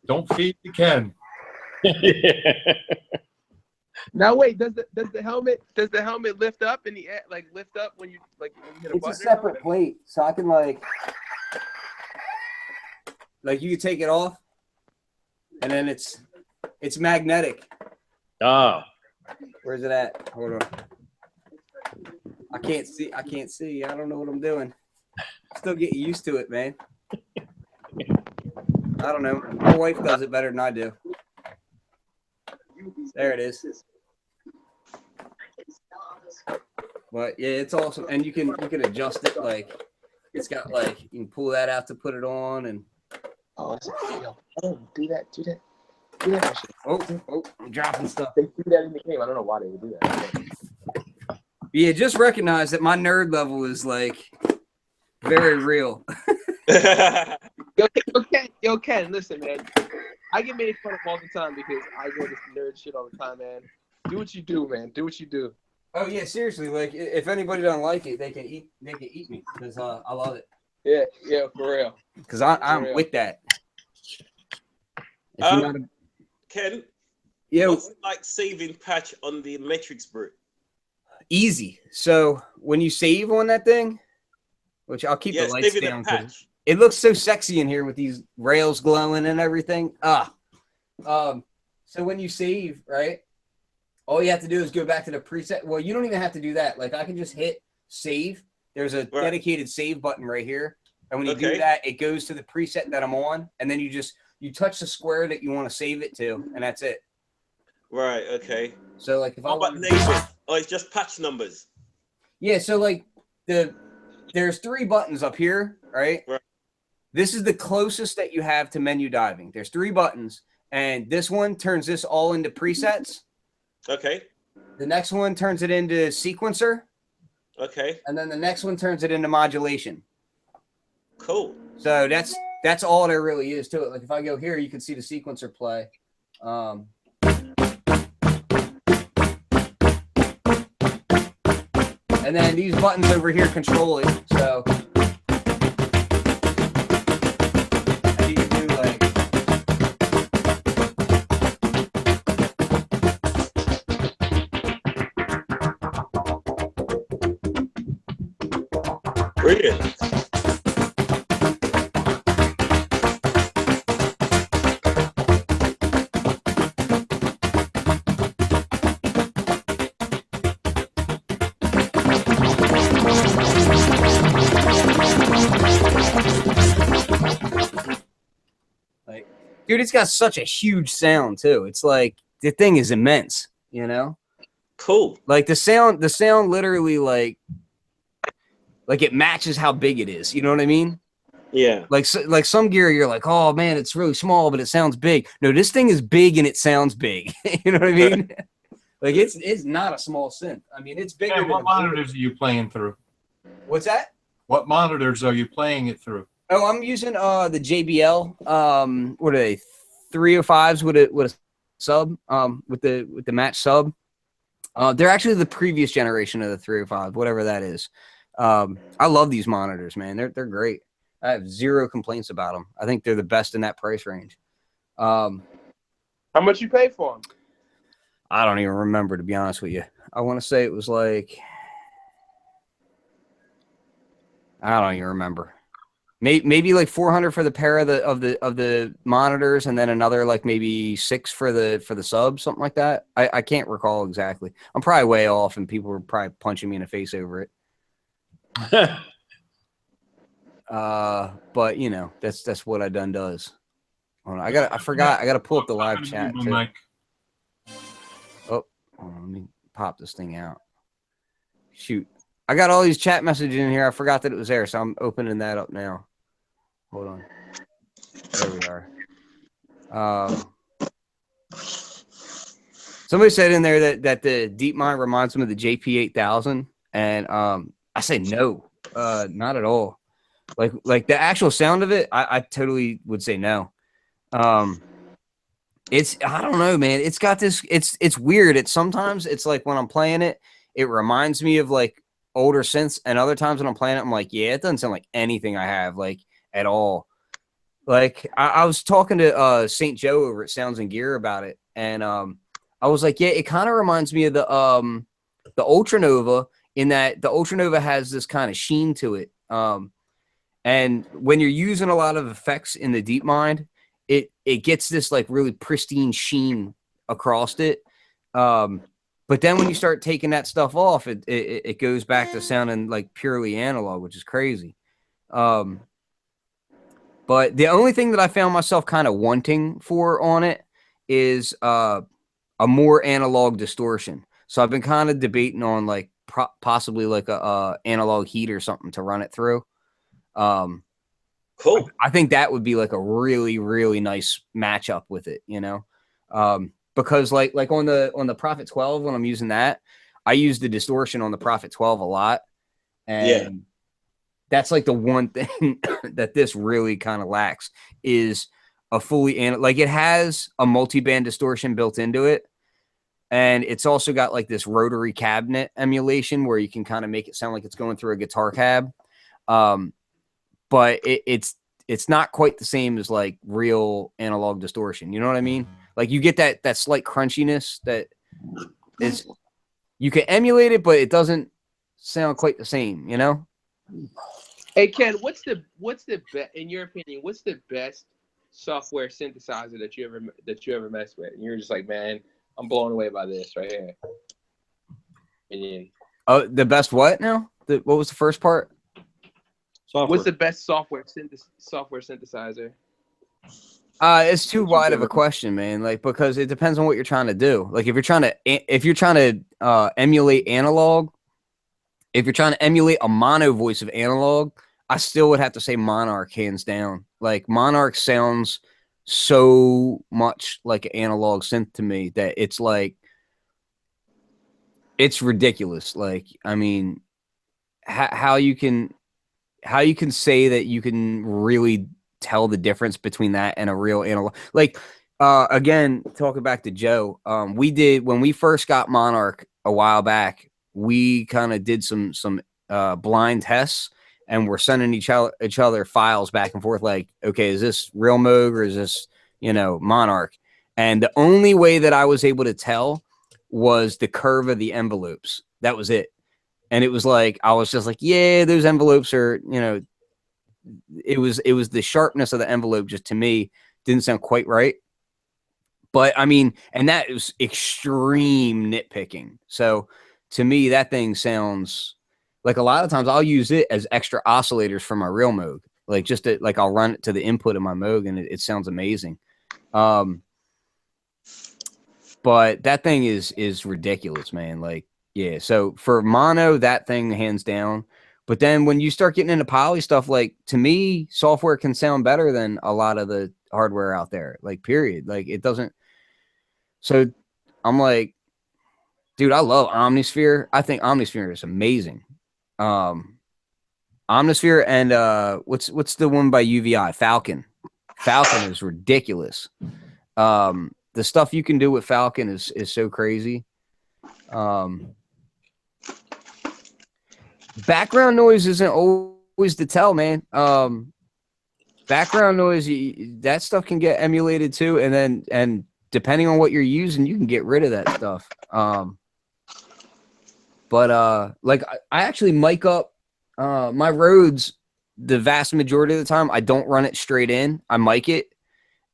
Don't feed the Ken. Now wait, does the helmet lift up in the air, like lift up when you hit a It's a button? separate plate, so I can like you can take it off, and then it's magnetic. Ah. Where's it at? Hold on. I can't see. I don't know what I'm doing. Still getting used to it, man. I don't know. My wife does it better than I do. There it is. But yeah, it's awesome, and you can adjust it. Like it's got like you can pull that out to put it on, and Oh, do that. oh, I'm dropping stuff. They do that in the game. I don't know why they would do that. Yeah, just recognize that my nerd level is like very real. Yo, Ken, listen, man. I get made fun of all the time because I go this nerd shit all the time, man. Do what you do, man. Do what you do. Oh yeah, seriously. Like if anybody don't like it, they can eat me because I love it. Yeah, for real. Because I'm with that. Ken, yeah, what's it like saving patch on the Matrix brick? Easy. So when you save on that thing, which I'll keep the lights saving down the patch. it looks so sexy in here with these rails glowing and everything. So when you save, right? All you have to do is go back to the preset. Well, you don't even have to do that. Like I can just hit save. There's a dedicated save button right here. And when you do that, it goes to the preset that I'm on. And then you touch the square that you want to save it to. And that's it. Right. Okay. So like if How about neighbors? Oh, it's just patch numbers. Yeah. So like there's 3 buttons up here, right? Right. This is the closest that you have to menu diving. There's 3 buttons. And this one turns this all into presets. Okay. The next one turns it into sequencer. Okay. And then the next one turns it into modulation. Cool. So that's all there really is to it. Like if I go here, you can see the sequencer play. And then these buttons over here control it. So and you can do like brilliant. dude, it's got such a huge sound too. It's like the thing is immense, you know? Cool. Like the sound literally like it matches how big it is. You know what I mean? Yeah. Like some gear, you're like, oh man, it's really small, but it sounds big. No, this thing is big and it sounds big. You know what I mean? Like it's not a small synth. I mean, it's bigger. What monitors are you playing through? What's that? What monitors are you playing it through? Oh, I'm using the JBL. What are they? 305s with a sub. With the match sub. They're actually the previous generation of the 305, whatever that is. I love these monitors, man. They're great. I have 0 complaints about them. I think they're the best in that price range. How much you pay for them? I don't even remember, to be honest with you. I want to say it was like, I don't even remember. Maybe like 400 for the pair of the monitors, and then another like maybe 6 for the sub, something like that. I can't recall exactly. I'm probably way off, and people were probably punching me in the face over it. But you know, that's what I done does. I forgot. I gotta pull up the live chat too. Oh, let me pop this thing out. Shoot. I got all these chat messages in here. I forgot that it was there, so I'm opening that up now. Hold on. There we are. Somebody said in there that the DeepMind reminds them of the JP8000, and I say no, not at all. Like the actual sound of it, I totally would say no. It's I don't know, man. It's got this. It's weird. Sometimes it's like when I'm playing it, it reminds me of like older synths, and other times when I'm playing it, I'm like, yeah, it doesn't sound like anything I have, like, at all. Like, I was talking to St. Joe over at Sounds and Gear about it, and I was like, yeah, it kind of reminds me of the Ultranova, in that the Ultranova has this kind of sheen to it. And when you're using a lot of effects in the DeepMind, it gets this like really pristine sheen across it. But then when you start taking that stuff off, it goes back to sounding like purely analog, which is crazy. But the only thing that I found myself kind of wanting for on it is a more analog distortion. So I've been kind of debating on like possibly like a analog heat or something to run it through. Cool. I think that would be like a really, really nice matchup with it, you know? Because like on the Prophet 12, when I'm using that, I use the distortion on the Prophet 12 a lot. And that's like the one thing that this really kind of lacks is a fully like it has a multi-band distortion built into it. And it's also got like this rotary cabinet emulation where you can kind of make it sound like it's going through a guitar cab. But it's not quite the same as like real analog distortion. You know what I mean? Like you get that slight crunchiness that is, you can emulate it, but it doesn't sound quite the same, you know? Hey Ken, what's the best, in your opinion, what's the best software synthesizer that you ever messed with? And you're just like, man, I'm blown away by this right here. Oh, the best what now? What was the first part? Software. What's the best software synthesizer? It's too wide of a question, man. Like, because it depends on what you're trying to do. Like, if you're trying to emulate analog, if you're trying to emulate a mono voice of analog, I still would have to say Monarch, hands down. Like, Monarch sounds so much like an analog synth to me that it's like, it's ridiculous. Like, I mean, how you can say that you can really tell the difference between that and a real analog. Like, again, talking back to Joe, we did, when we first got Monarch a while back, we kind of did some blind tests, and we're sending each other files back and forth. Like, okay, is this real Moog or is this, Monarch? And the only way that I was able to tell was the curve of the envelopes. That was it. And it was like, I was just like, yeah, those envelopes are, it was the sharpness of the envelope, just to me didn't sound quite right. But I mean, and that was extreme nitpicking. So to me, that thing sounds like, a lot of times I'll use it as extra oscillators for my real Moog. Like, just to, like, I'll run it to the input of my Moog and it sounds amazing. But that thing is ridiculous, man. Like, yeah. So for mono, that thing hands down. But then when you start getting into poly stuff, like, to me, software can sound better than a lot of the hardware out there. Like, period. Like, it doesn't. So I'm like, dude, I love Omnisphere. I think Omnisphere is amazing. Omnisphere and what's the one by UVI? Falcon. Falcon is ridiculous. The stuff you can do with Falcon is so crazy. Background noise isn't always the tell, man. Background noise, that stuff can get emulated too, and depending on what you're using, you can get rid of that stuff. But like, I actually mic up my Rhodes the vast majority of the time. I don't run it straight in. I mic it,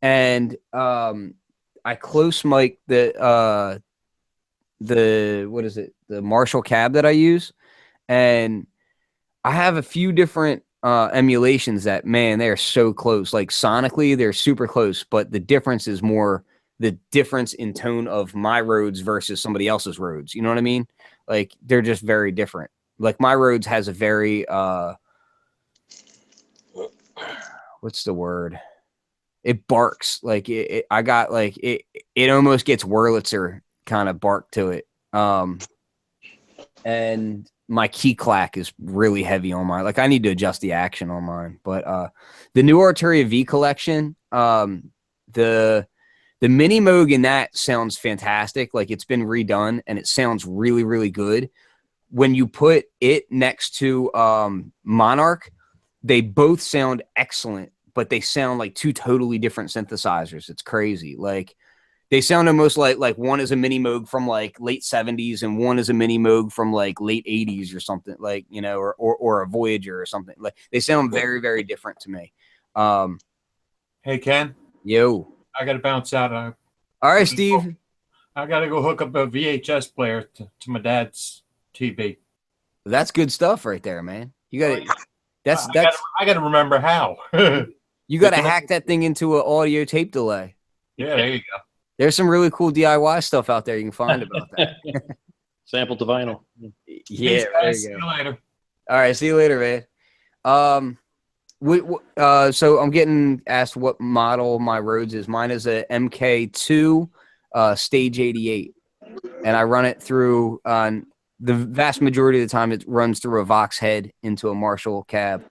and I close mic the what is it? The Marshall cab that I use. And I have a few different emulations that, man, they're so close. Like, sonically, they're super close, but the difference is more the difference in tone of my Rhodes versus somebody else's Rhodes. You know what I mean? Like, they're just very different. Like, my Rhodes has a very what's the word? It barks. Like, I got like it almost gets Wurlitzer kind of bark to it. And my key clack is really heavy on mine. Like, I need to adjust the action on mine. But the new Arturia V collection, the mini Moog in that sounds fantastic. Like, it's been redone and it sounds really, really good. when you put it next to Monarch, they both sound excellent, but they sound like two totally different synthesizers. It's crazy. Like they sound almost like one is a mini Moog from like late 70s and one is a mini Moog from like late 80s or something, like, you know, or a Voyager or something. Like they sound very, very different to me. Hey, Ken. Yo. I got to bounce out. All right, Steve. I got to go hook up a VHS player to my dad's TV. That's good stuff right there, man. You got it. I got to remember how. You got to hack that thing into an audio tape delay. Yeah, there you go. There's some really cool DIY stuff out there you can find about that. Sample to vinyl. Yeah, Thanks, guys. See you later. All right, see you later, man. So I'm getting asked what model my Rhodes is. Mine is a MK2 stage 88, and I run it through the vast majority of the time it runs through a Vox head into a Marshall cab.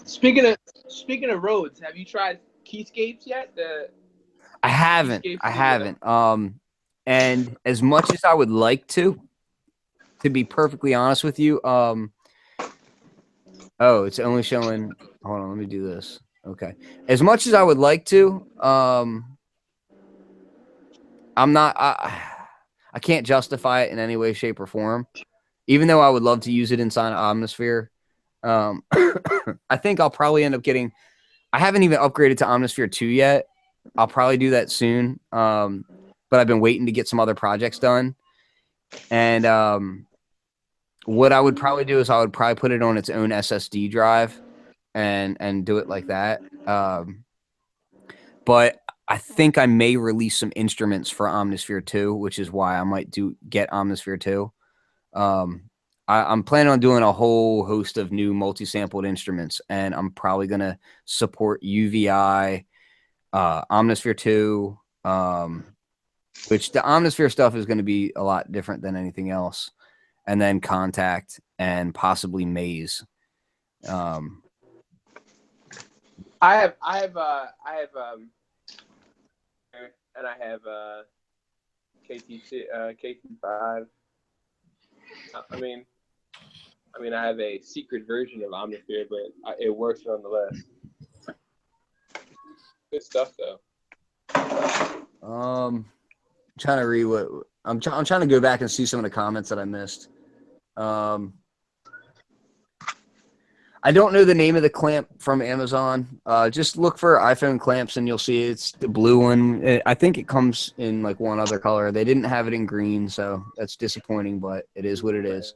Speaking of Rhodes, have you tried Keyscapes yet? I haven't. And as much as I would like to be perfectly honest with you, oh, it's only showing. Hold on, let me do this. Okay. As much as I would like to, I'm not. I can't justify it in any way, shape, or form. Even though I would love to use it inside Omnisphere, I think I'll probably end up getting. I haven't even upgraded to Omnisphere 2 yet. I'll probably do that soon. But I've been waiting to get some other projects done. And what I would probably do is I would probably put it on its own SSD drive and do it like that. But I think I may release some instruments for Omnisphere 2, which is why I might get Omnisphere 2. I'm planning on doing a whole host of new multi-sampled instruments, and I'm probably going to support UVI, Omnisphere 2, which the Omnisphere stuff is going to be a lot different than anything else, and then Contact and possibly Maze. I have and I have KT5. I mean, I have a secret version of Omnisphere, but it works nonetheless. Good stuff, though. I'm trying to read what I'm trying to go back and see some of the comments that I missed. I don't know the name of the clamp from Amazon. Just look for iPhone clamps and you'll see it's the blue one. I think it comes in like one other color. They didn't have it in green, so that's disappointing, but it is what it is.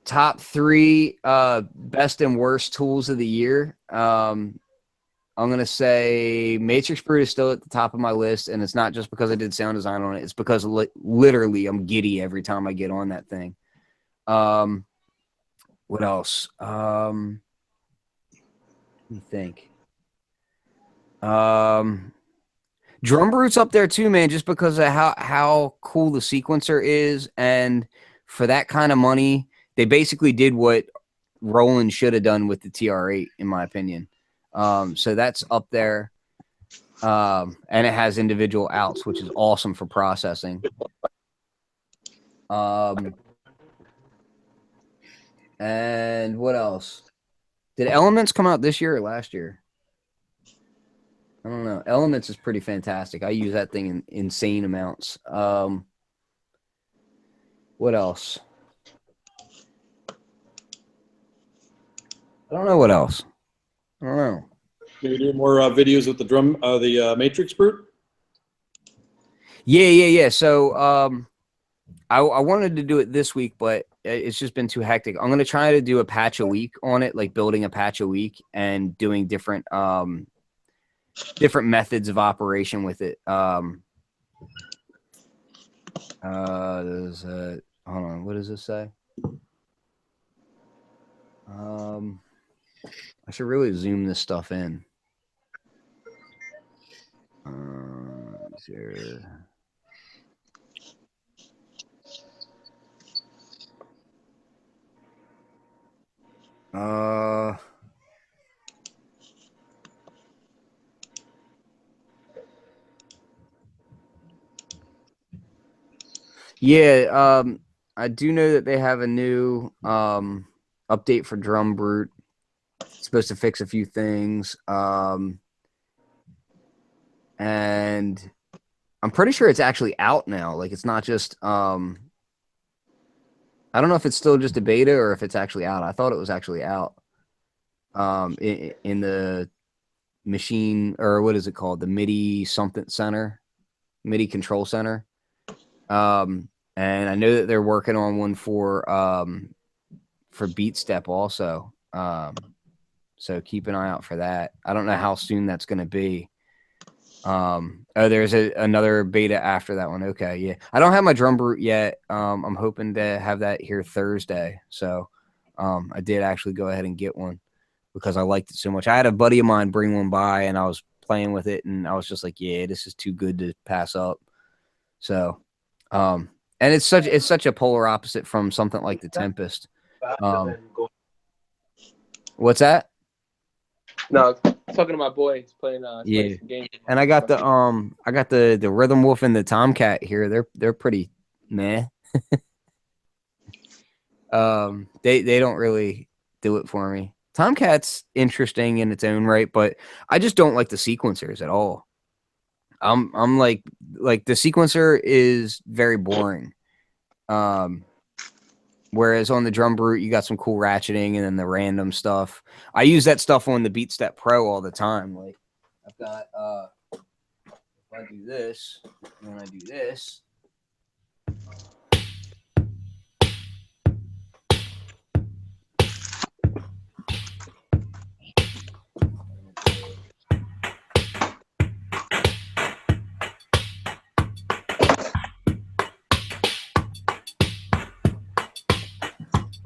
Top 3 best and worst tools of the year. I'm going to say Matrix Brute is still at the top of my list, and it's not just because I did sound design on it. It's because literally I'm giddy every time I get on that thing. What else? Let me think. Drum Brute's up there too, man, just because of how cool the sequencer is, and for that kind of money, they basically did what Roland should have done with the TR8, in my opinion. So that's up there. And it has individual outs, which is awesome for processing. And what else? Did Elements come out this year or last year? I don't know. Elements is pretty fantastic. I use that thing in insane amounts. What else? I don't know what else. I don't know. Can you do more videos with the Matrix Brute? Yeah. So I wanted to do it this week, but it's just been too hectic. I'm gonna try to do a patch a week on it, like building a patch a week and doing different methods of operation with it. Hold on, what does this say? I should really zoom this stuff in. Here. Yeah, I do know that they have a new update for Drum Brute. It's supposed to fix a few things. And I'm pretty sure it's actually out now. Like it's not just I don't know if it's still just a beta or if it's actually out. I thought it was actually out. In the machine, or what is it called? The MIDI something center, MIDI control center. And I know that they're working on one for Beat Step also. So keep an eye out for that. I don't know how soon that's going to be. Oh, there's another beta after that one. Okay, yeah. I don't have my Drum Brute yet. I'm hoping to have that here Thursday. So I did actually go ahead and get one because I liked it so much. I had a buddy of mine bring one by and I was playing with it and I was just like, yeah, this is too good to pass up. So and it's such a polar opposite from something like the Tempest. What's that? No, talking to my boy. He's playing yeah. some games. And I got the Rhythm Wolf and the Tomcat here. They're pretty meh. They don't really do it for me. Tomcat's interesting in its own right, but I just don't like the sequencers at all. I'm like the sequencer is very boring. Whereas on the Drum Brute, you got some cool ratcheting and then the random stuff. I use that stuff on the Beat Step Pro all the time. Like I've got if I do this and then I do this.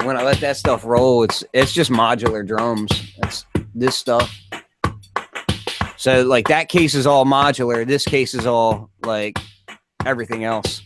When I let that stuff roll, it's just modular drums. That's this stuff. So like that case is all modular. This case is all like everything else.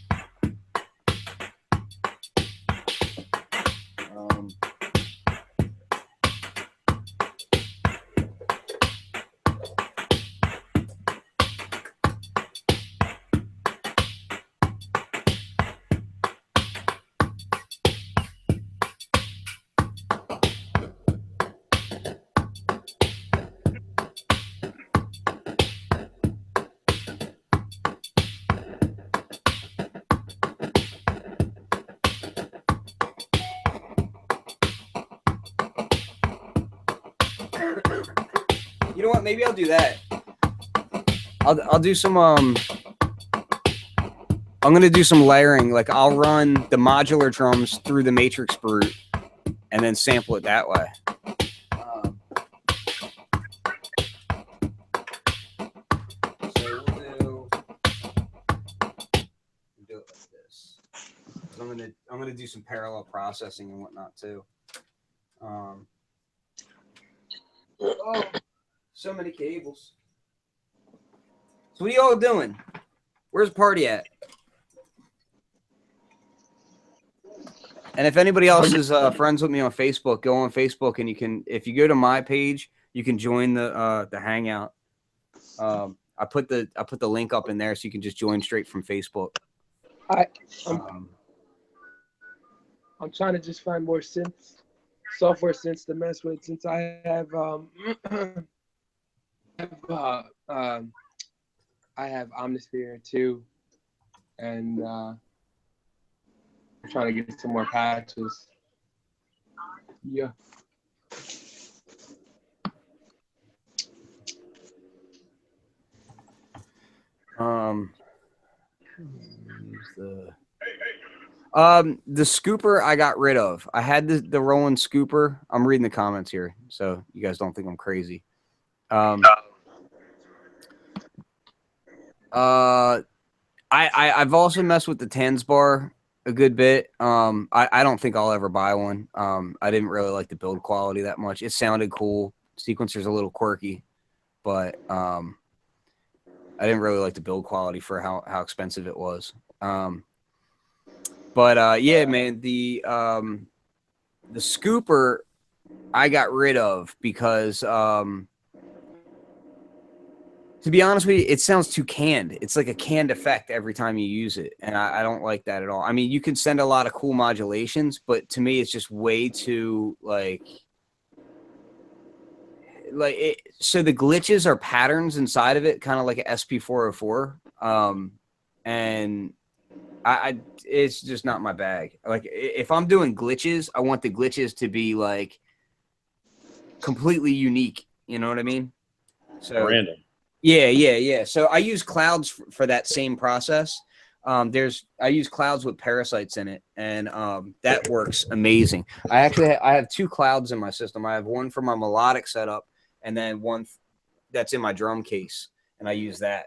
You know what? Maybe I'll do that. I'll do some I'm gonna do some layering. Like I'll run the modular drums through the Matrix Brute and then sample it that way. So we'll do it like this. I'm gonna do some parallel processing and whatnot too. Oh, so many cables. So what are y'all doing? Where's the party at? And if anybody else is friends with me on Facebook, go on Facebook and you can, if you go to my page, you can join the Hangout. I put the link up in there so you can just join straight from Facebook. I'm trying to just find more software synths to mess with since I have I have Omnisphere too, and I'm trying to get some more patches. Yeah. The scooper I got rid of. I had the Roland scooper. I'm reading the comments here, so you guys don't think I'm crazy. I've also messed with the Tens bar a good bit. I don't think I'll ever buy one. I didn't really like the build quality that much. It sounded cool. Sequencer's a little quirky, but I didn't really like the build quality for how expensive it was. But yeah, man, the scooper I got rid of because To be honest with you, it sounds too canned. It's like a canned effect every time you use it, and I don't like that at all. I mean, you can send a lot of cool modulations, but to me, it's just way too like it. So the glitches are patterns inside of it, kind of like an SP404, and it's just not my bag. Like if I'm doing glitches, I want the glitches to be like completely unique. You know what I mean? So Random. Yeah. So I use clouds for that same process. I use clouds with parasites in it, and that works amazing. I have two clouds in my system. I have one for my melodic setup, and then one that's in my drum case, and I use that.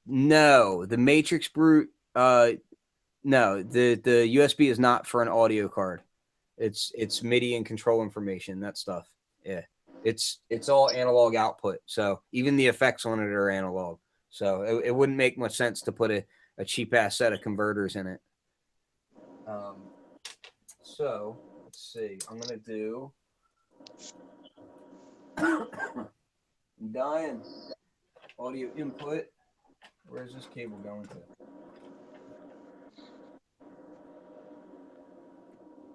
No, the Matrix Brute. No, the USB is not for an audio card. It's MIDI and control information, that stuff. Yeah. It's all analog output. So even the effects on it are analog. So it wouldn't make much sense to put a cheap ass set of converters in it. So let's see. I'm gonna do I'm dying. Audio input. Where's this cable going to?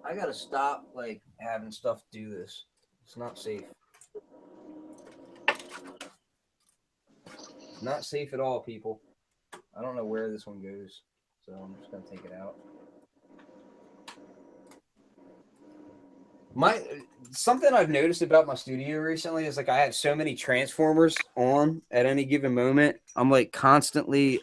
I gotta stop like having stuff do this. It's not safe. Not safe at all, people. I don't know where this one goes, so I'm just gonna take it out. Something I've noticed about my studio recently is like I have so many transformers on at any given moment. I'm like constantly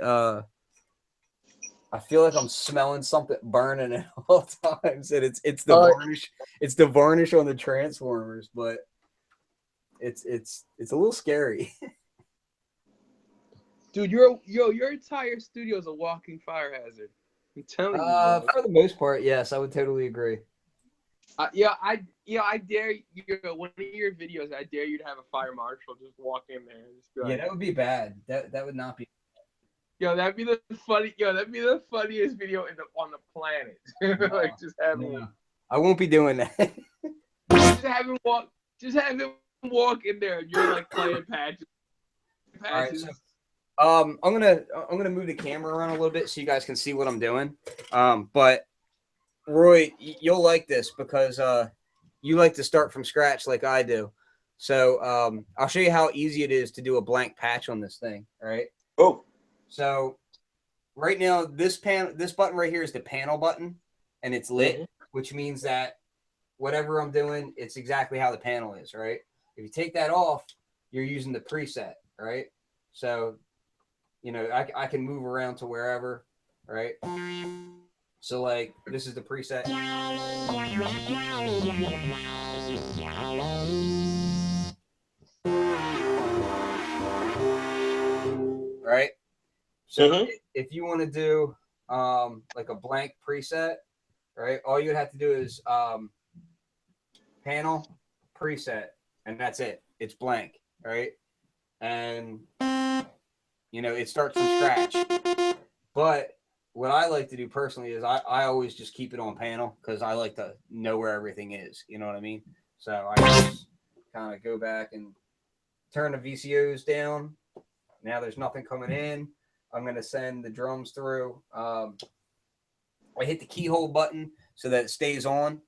I feel like I'm smelling something burning at all times, and it's the varnish. It's the varnish on the transformers, but it's a little scary. Dude, your entire studio is a walking fire hazard. I'm telling you, bro. For the most part, yes, I would totally agree. I dare you. One of your videos, I dare you to have a fire marshal just walk in there and just be like, yeah, that would be bad. That would not be. That'd be the funniest video on the planet. Like just having him. I won't be doing that. Just have him walk in there and you're like playing patches. All right, so, I'm gonna move the camera around a little bit so you guys can see what I'm doing. But Roy, you'll like this because you like to start from scratch like I do. So I'll show you how easy it is to do a blank patch on this thing. All right. Oh. So right now, this button right here is the panel button, and it's lit, which means that whatever I'm doing, it's exactly how the panel is, right? If you take that off, you're using the preset, right? So, you know, I can move around to wherever, right? So, like, this is the preset. Right? So if you want to do like a blank preset, right? All you'd have to do is panel preset, and that's it. It's blank, right? And you know, it starts from scratch. But what I like to do personally is I always just keep it on panel because I like to know where everything is. You know what I mean? So I just kind of go back and turn the VCOs down. Now there's nothing coming in. I'm going to send the drums through. I hit the keyhole button so that it stays on.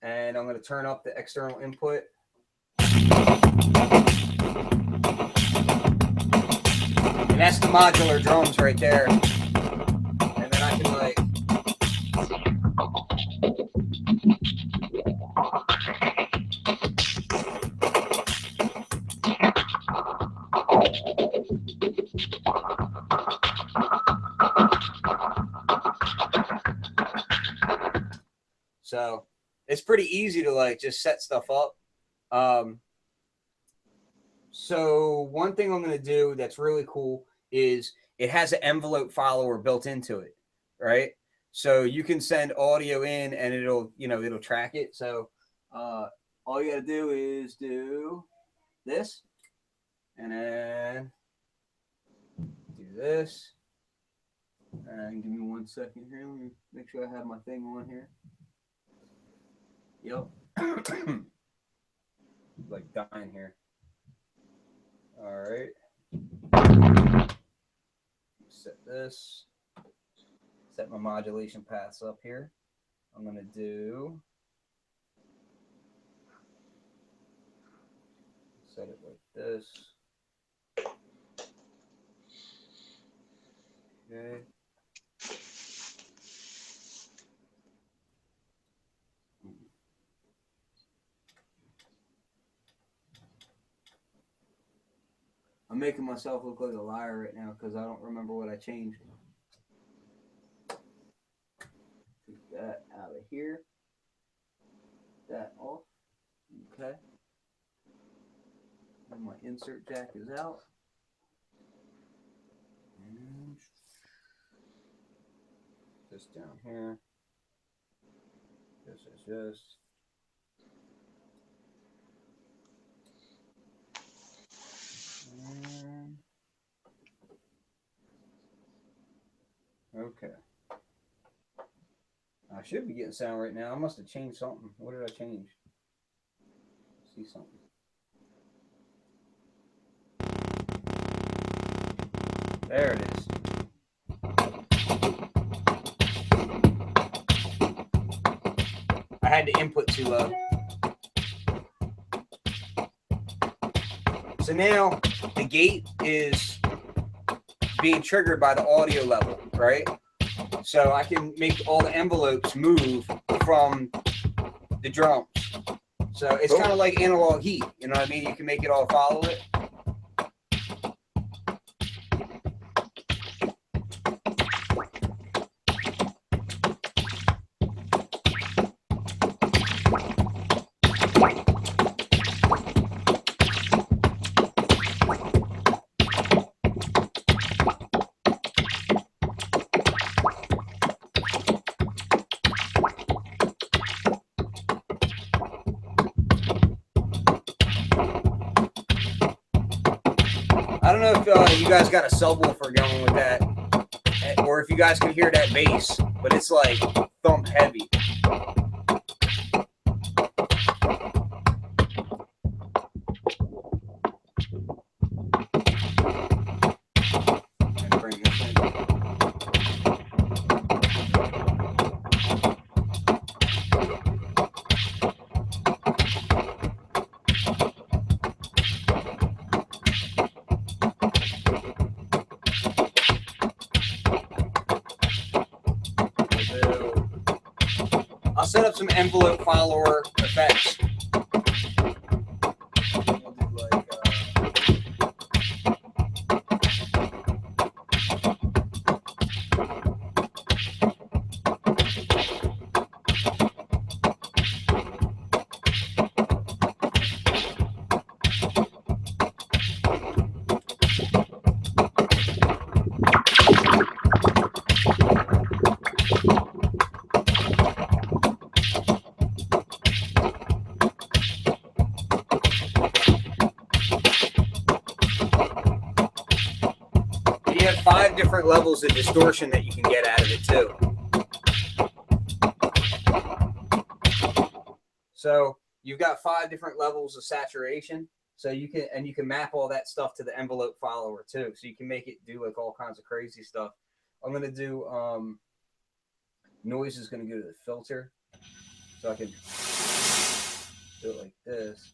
And I'm going to turn up the external input. And that's the modular drums right there. And then I can like... So it's pretty easy to like just set stuff up. So one thing I'm going to do that's really cool is it has an envelope follower built into it, right? So you can send audio in and it'll track it. So all you got to do is do this and then do this. And give me 1 second here. Let me make sure I have my thing on here. Yep. like dying here. All right. Set this. Set my modulation paths up here. I'm going to do. Set it like this. Okay. I'm making myself look like a liar right now because I don't remember what I changed. Take that out of here. That off. Okay. And my insert jack is out. And just down here. This is just. Okay. I should be getting sound right now. I must have changed something. What did I change? See something. There it is. I had the input too low. So now the gate is being triggered by the audio level, right? So I can make all the envelopes move from the drums. So it's kind of like analog heat, you know what I mean? You can make it all follow it. I don't know if you guys got a subwoofer going with that, or if you guys can hear that bass, but it's like thump heavy. Bring this in. I'll set up some envelope follower effects. We'll do like, you have 5 different levels of distortion that you can get out of it too. So you've got 5 different levels of saturation. So you can map all that stuff to the envelope follower too. So you can make it do like all kinds of crazy stuff. I'm gonna do noise is gonna go to the filter. So I can do it like this.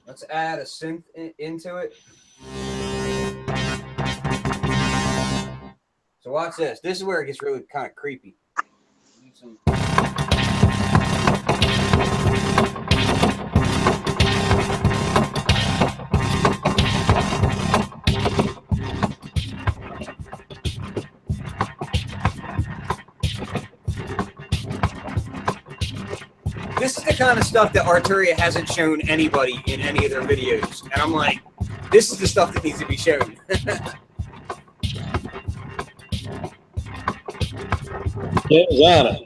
Let's add a synth into it. watch this. This is where it gets really kind of creepy. This is the kind of stuff that Arturia hasn't shown anybody in any of their videos. And I'm like, this is the stuff that needs to be shown. It was on it.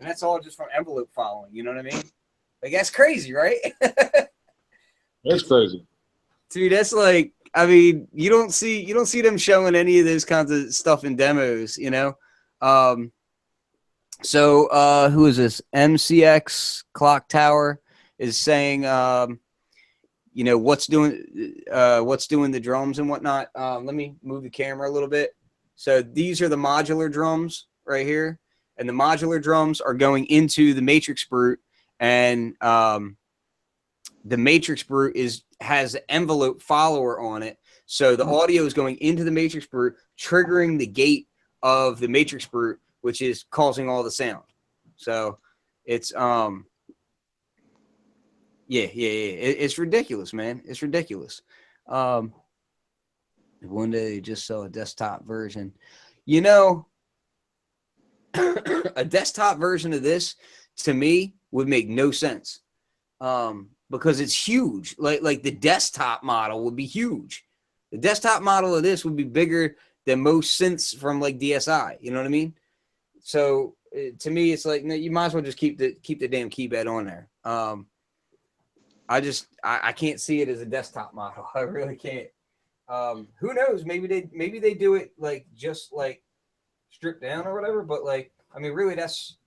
That's all just from envelope following. You know what I mean? Like, that's crazy, right? That's crazy. Dude, that's like, I mean, you don't see them showing any of those kinds of stuff in demos, you know? So who is this? MCX Clock Tower is saying, you know, what's doing the drums and whatnot. Let me move the camera a little bit. So these are the modular drums right here. And the modular drums are going into the matrix brute, and the matrix brute has an envelope follower on it. So the audio is going into the matrix brute, triggering the gate of the matrix brute, which is causing all the sound. So it's it's ridiculous, man. It's ridiculous. One day you just saw a desktop version, you know. A desktop version of this to me would make no sense, because it's huge. Like the desktop model would be huge. The desktop model of this would be bigger than most synths from like DSI. You know what I mean? So to me, it's like, no, you might as well just keep the damn keypad on there. I can't see it as a desktop model. I really can't. Who knows? Maybe they do it like just like stripped down or whatever, but like, I mean, really, that's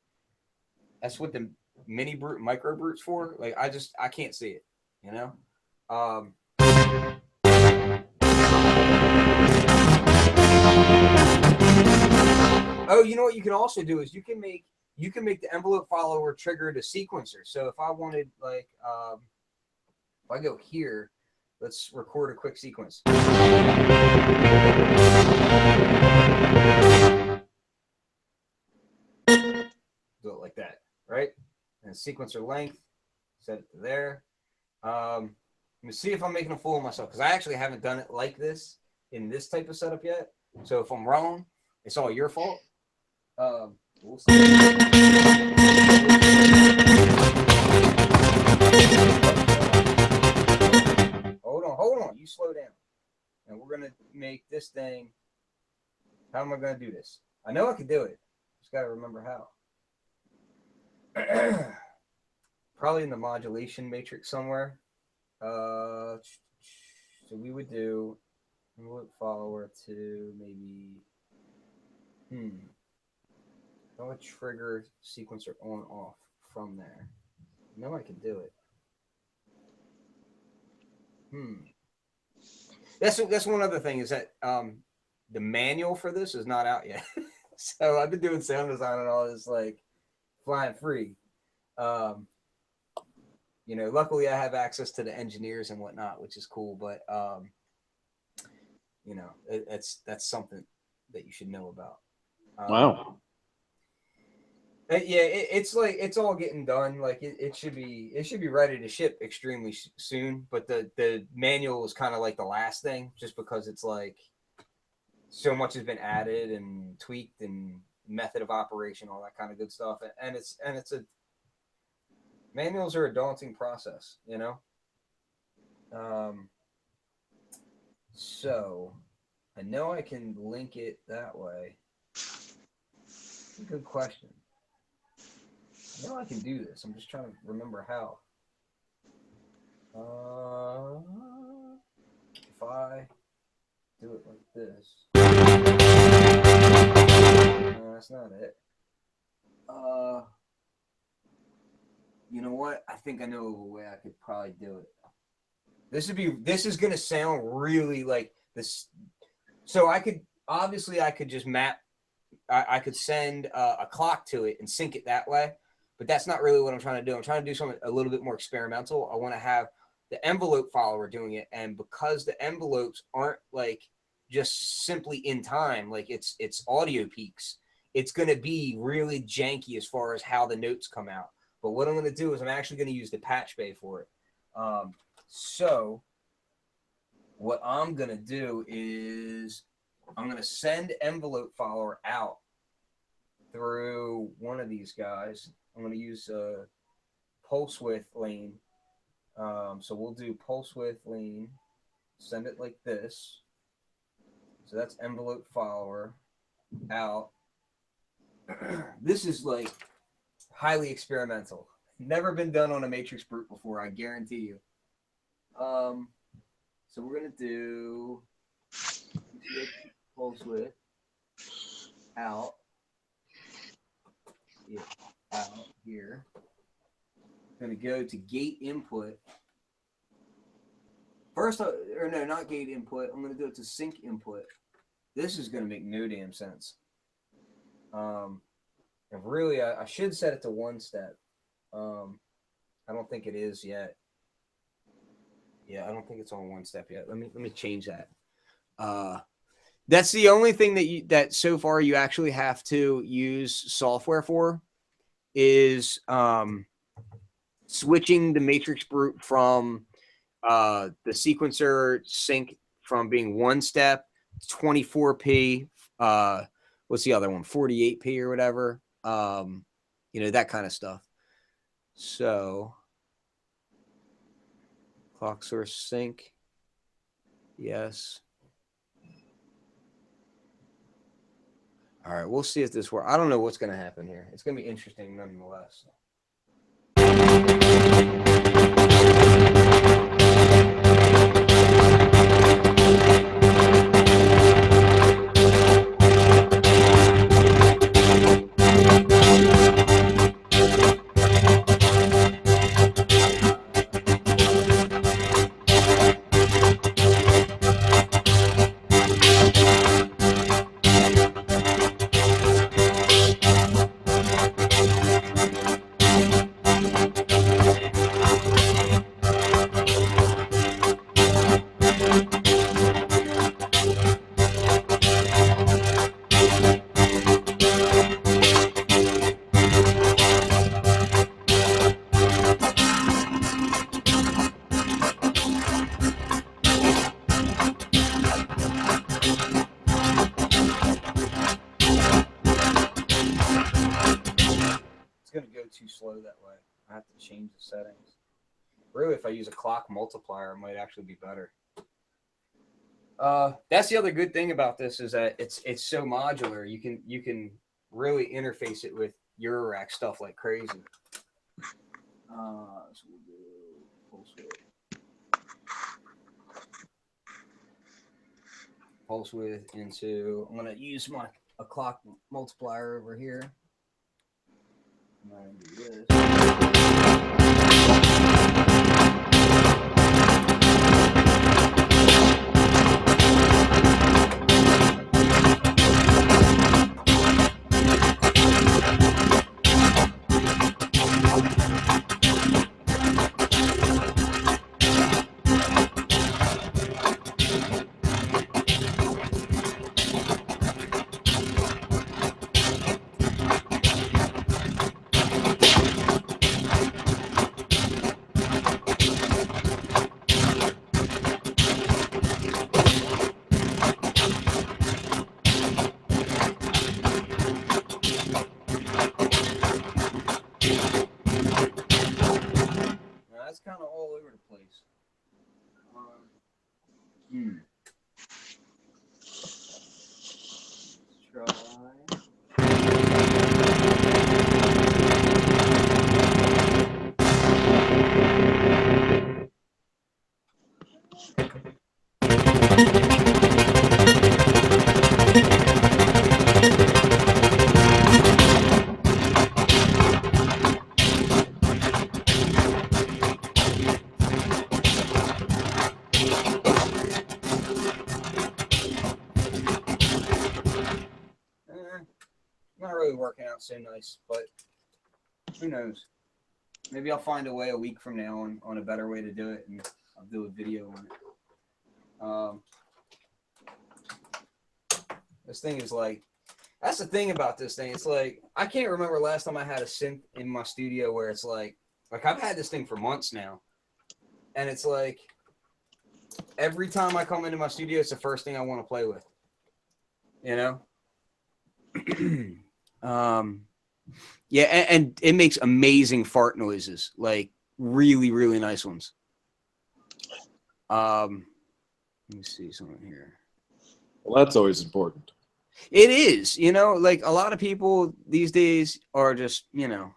what the mini brute, micro brute's for. Like, I can't see it, you know. Oh, you know what you can also do is you can make the envelope follower trigger the sequencer. So if I wanted, like, if I go here, let's record a quick sequence. Do it like that, right? And sequencer length, set it to there. Let me see if I'm making a fool of myself, because I actually haven't done it like this in this type of setup yet. So if I'm wrong, it's all your fault. We'll see. Hold on. You slow down. And we're going to make this thing. How am I going to do this? I know I can do it. Just got to remember how. probably in the modulation matrix somewhere. So we would do envelope follower to maybe, I would trigger sequencer on off from there. No, I can do it. That's one other thing is that the manual for this is not out yet. So I've been doing sound design and all this like flying free. You know, luckily I have access to the engineers and whatnot, which is cool. But you know, that's something that you should know about. Wow. Yeah, it's like it's all getting done. Like it should be ready to ship extremely soon. But the manual is kind of like the last thing, just because it's like so much has been added and tweaked and method of operation, all that kind of good stuff. And it's a manuals are a daunting process, you know. So I know I can link it that way. Good question. I know I can do this. I'm just trying to remember how. If I do it like this. No, that's not it. You know what? I think I know a way I could probably do it. This is gonna sound really like this. So I could just map. I could send a clock to it and sync it that way. But that's not really what I'm trying to do. I'm trying to do something a little bit more experimental. I want to have the envelope follower doing it. And because the envelopes aren't like just simply in time, like it's audio peaks, it's going to be really janky as far as how the notes come out. But what I'm going to do is I'm actually going to use the patch bay for it. So what I'm going to do is I'm going to send envelope follower out through one of these guys. I'm going to use a pulse width lane. So we'll do pulse width lane, send it like this. So that's envelope follower out. This is like highly experimental. Never been done on a matrix brute before, I guarantee you. So we're going to do pulse width out. Yeah, out here. I'm going to go to gate input. First, or no, not gate input. I'm going to go to sync input. This is going to make no damn sense. And really, I should set it to one step. I don't think it is yet. Yeah, I don't think it's on one step yet. Let me change that. That's the only thing that so far you actually have to use software for is switching the matrix brute from the sequencer sync from being one step, 24p. What's the other one? 48p or whatever. You know, that kind of stuff. So clock source sync. Yes. All right, we'll see if this works. I don't know what's going to happen here. It's going to be interesting nonetheless. Going to go too slow that way. I have to change the settings. Really, if I use a clock multiplier, it might actually be better. That's the other good thing about this is that it's so modular. You can really interface it with Eurorack stuff like crazy. So we'll do pulse width. Pulse width into, I'm going to use a clock multiplier over here. I'm going to do this. That's kind of all over the place. Let's not really working out so nice, but who knows? Maybe I'll find a way a week from now on a better way to do it, and I'll do a video on it. This thing is like, that's the thing about this thing. It's like, I can't remember last time I had a synth in my studio where it's like I've had this thing for months now, and it's like every time I come into my studio, it's the first thing I want to play with, you know? Yeah, and it makes amazing fart noises, like really, really nice ones. Let me see something here. Well, that's always important. It is, you know, like a lot of people these days are just, you know,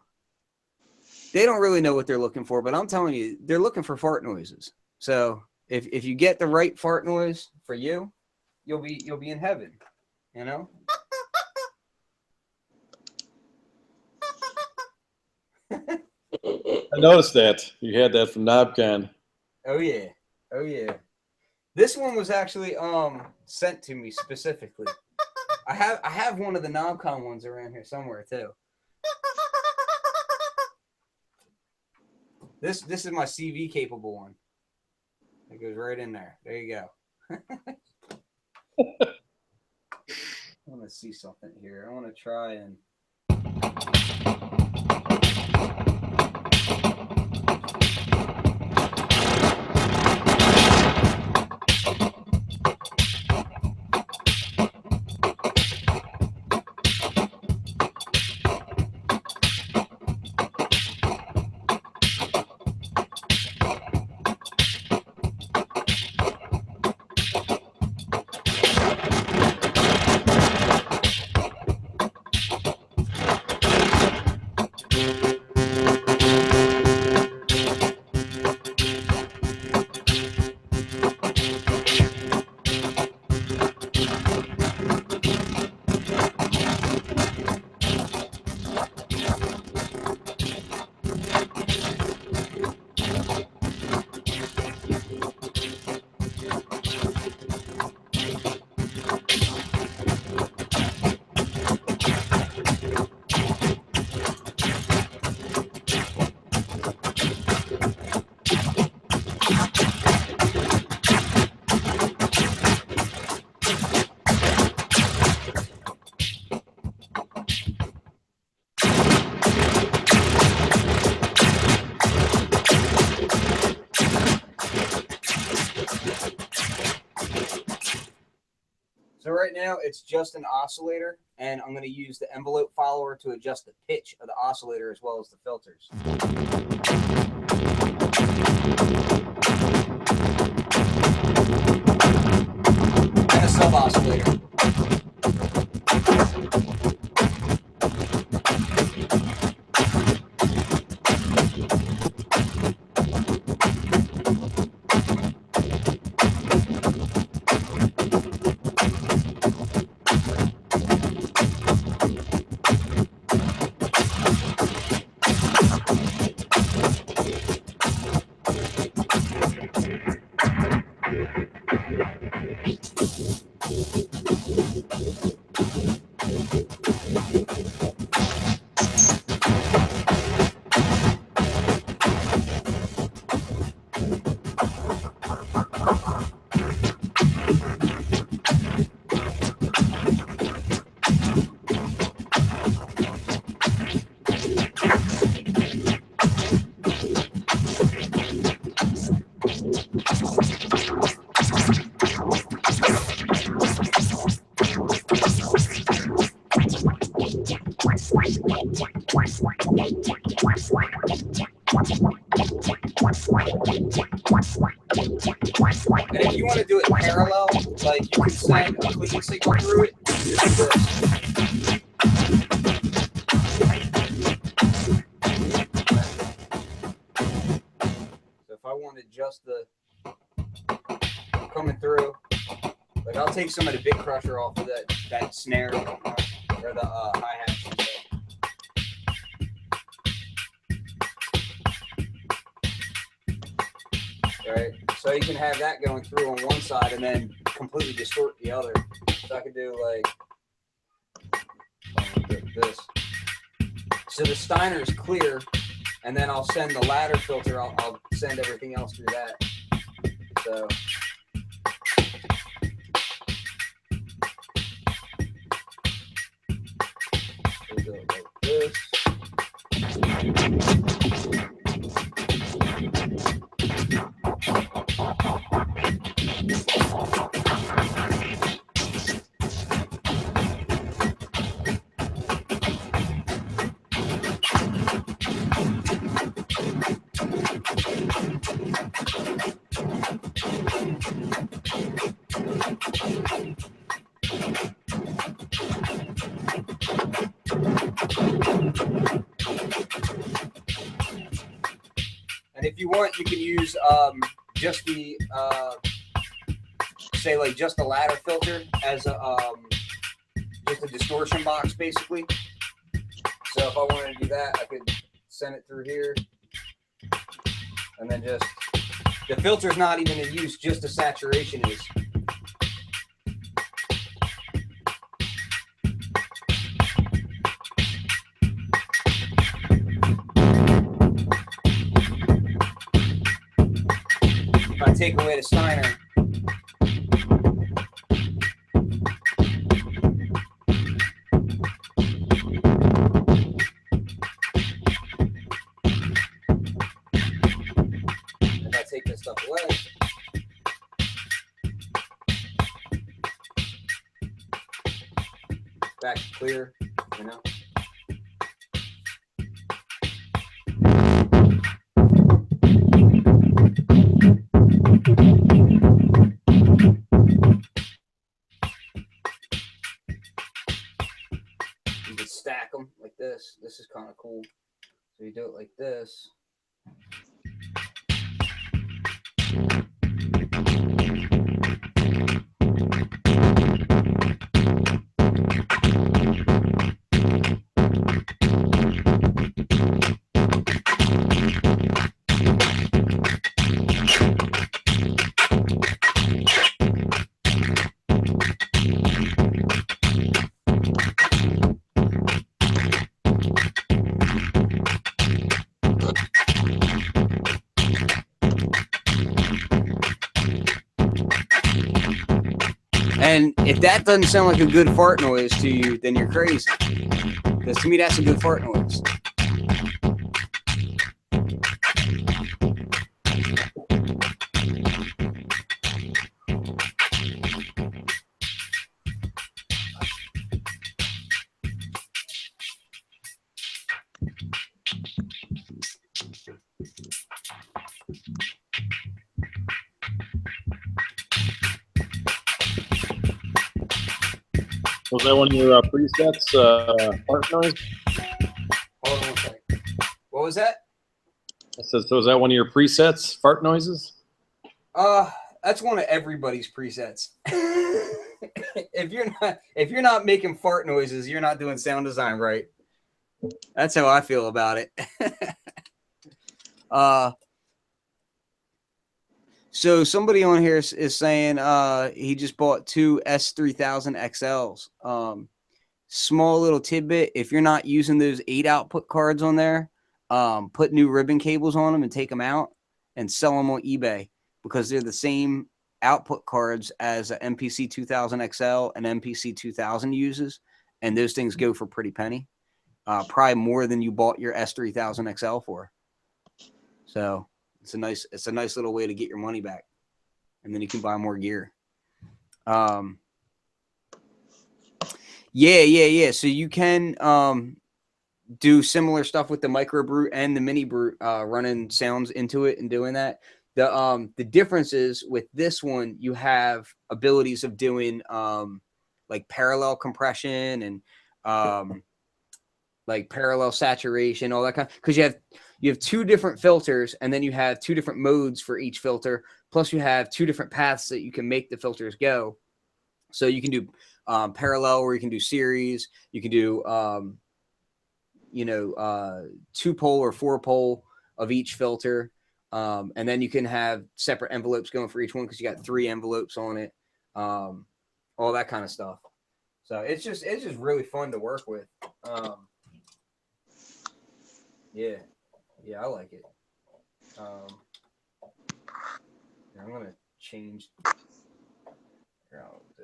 they don't really know what they're looking for, but I'm telling you, they're looking for fart noises. So if you get the right fart noise for you, you'll be in heaven, you know? I noticed that you had that from Knobcon. Oh yeah, oh yeah. This one was actually sent to me specifically. I have one of the Knobcon ones around here somewhere too. This is my CV capable one. It goes right in there. There you go. I want to see something here. I want to try and. So right now it's just an oscillator, and I'm going to use the envelope follower to adjust the pitch of the oscillator as well as the filters. And a sub oscillator. All right, And if you want to do it parallel, like you can send a clean signal through it, just like this. So if I wanted just the coming through, like I'll take some of the big crusher off of that snare or the hi-hat. Right, so you can have that going through on one side and then completely distort the other. So I could do like this. So the Steiner is clear, and then I'll send the ladder filter. I'll send everything else through that. So. We'll do it like this. And if you want, you can use just the say like just the ladder filter as a just a distortion box basically. So if I wanted to do that, I could send it through here, and then just the filter's not even in use, just the saturation is. If I take away the Steiner, if I take this stuff away, back to clear, you know. You can stack them like this. This is kind of cool. So you do it like this. And if that doesn't sound like a good fart noise to you, then you're crazy. Because to me, that's a good fart noise. Was that one of your presets, fart noise? Hold on a second. What was that? I said, so is that one of your presets, fart noises? That's one of everybody's presets. if you're not making fart noises, you're not doing sound design right. That's how I feel about it. So somebody on here is saying he just bought two S3000 XLs. Small little tidbit: if you're not using those 8 output cards on there, put new ribbon cables on them and take them out and sell them on eBay, because they're the same output cards as an MPC 2000 XL and MPC 2000 uses, and those things go for a pretty penny, probably more than you bought your S3000 XL for. So it's a nice little way to get your money back, and then you can buy more gear. Yeah. So you can do similar stuff with the micro brute and the mini brute, running sounds into it and doing that. The difference is with this one, you have abilities of doing like parallel compression and like parallel saturation, all that kind of, because you have two different filters, and then you have two different modes for each filter, plus you have two different paths that you can make the filters go. So you can do parallel, or you can do series, you can do 2-pole or 4-pole of each filter, and then you can have separate envelopes going for each one because you got 3 envelopes on it, all that kind of stuff. So it's just really fun to work with. Yeah, I like it. I'm gonna change. Here, I'll do.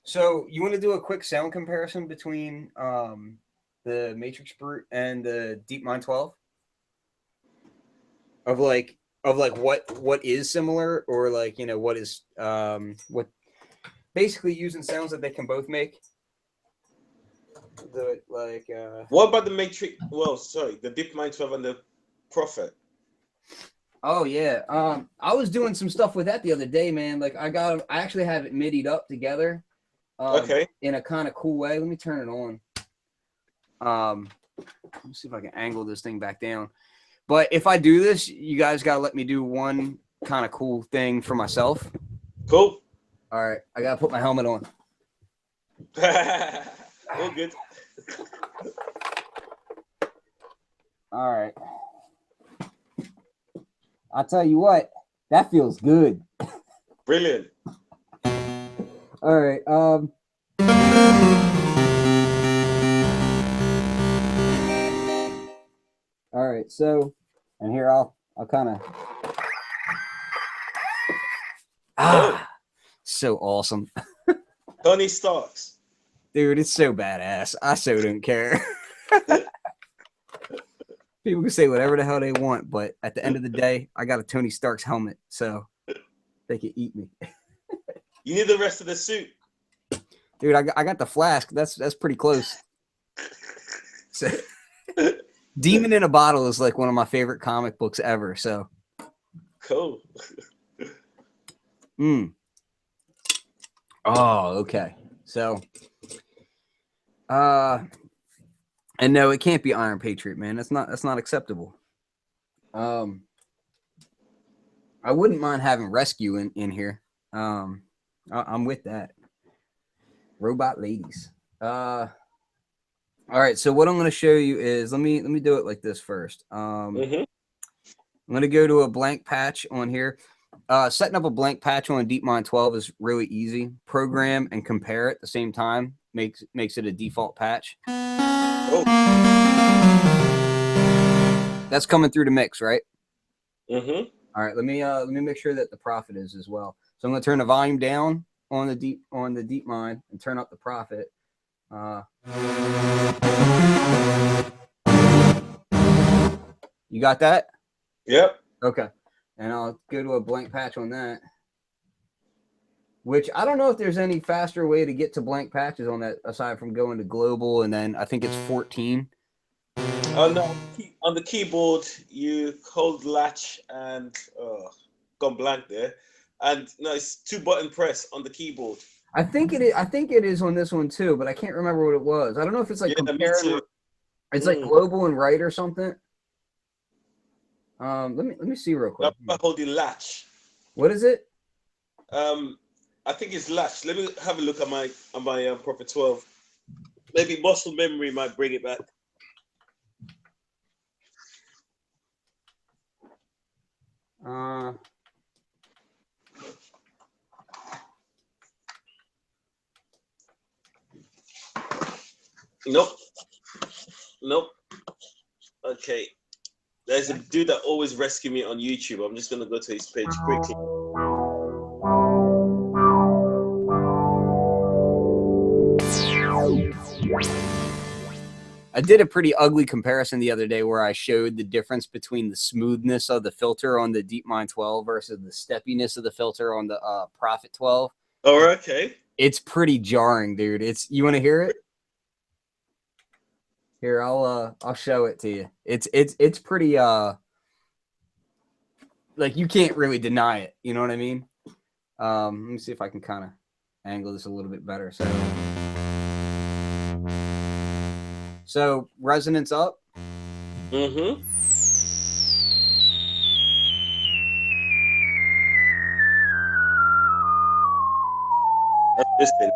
So you want to do a quick sound comparison between the Matrix Brute and the DeepMind 12 of like what is similar, or like, what is what basically using sounds that they can both make. What about the Matrix? Well, sorry, the DeepMind 12 and the Prophet. Oh yeah, I was doing some stuff with that the other day, man. Like I actually have it midied up together. Okay. In a kind of cool way. Let me turn it on. Let me see if I can angle this thing back down. But if I do this, you guys got to let me do one kind of cool thing for myself. Cool. All right. I got to put my helmet on. All good. All right. I'll tell you what, that feels good. Brilliant. All right. All right. So, and here I'll kind of. So awesome. Tony Starks. Dude, it's so badass. I so don't care. People can say whatever the hell they want, but at the end of the day, I got a Tony Stark's helmet, so they can eat me. You need the rest of the suit. Dude, I got the flask. That's pretty close. So, Demon in a Bottle is like one of my favorite comic books ever. So cool. Oh, okay. So, and no, it can't be Iron Patriot, man. That's not acceptable. I wouldn't mind having Rescue in here. I'm with that. Robot Ladies. All right. So what I'm going to show you is let me do it like this first. I'm going to go to a blank patch on here. Setting up a blank patch on DeepMind 12 is really easy. Program and compare at the same time makes it a default patch. Oh. That's coming through the mix, right? All right. Let me make sure that the Prophet is as well. So I'm going to turn the volume down on the DeepMind and turn up the Prophet. You got that? Yep. Okay. And I'll go to a blank patch on that. Which I don't know if there's any faster way to get to blank patches on that aside from going to global, and then I think it's 14. Oh no! On the keyboard, you hold latch and gone blank there. And no, it's 2-button press on the keyboard. I think it is on this one too, but I can't remember what it was. I don't know if it's like comparing. It's like global and right or something. Let me see real quick. I'm holding latch. What is it? I think it's latch. Let me have a look at my Prophet 12. Maybe muscle memory might bring it back. Nope. Okay. There's a dude that always rescue me on YouTube. I'm just gonna go to his page quickly. I did a pretty ugly comparison the other day where I showed the difference between the smoothness of the filter on the DeepMind 12 versus the steppiness of the filter on the Prophet 12. Oh, okay. It's pretty jarring, dude. You want to hear it? Here, I'll show it to you. It's pretty like you can't really deny it. You know what I mean? Let me see if I can kind of angle this a little bit better. So resonance up. Mm-hmm. Listen.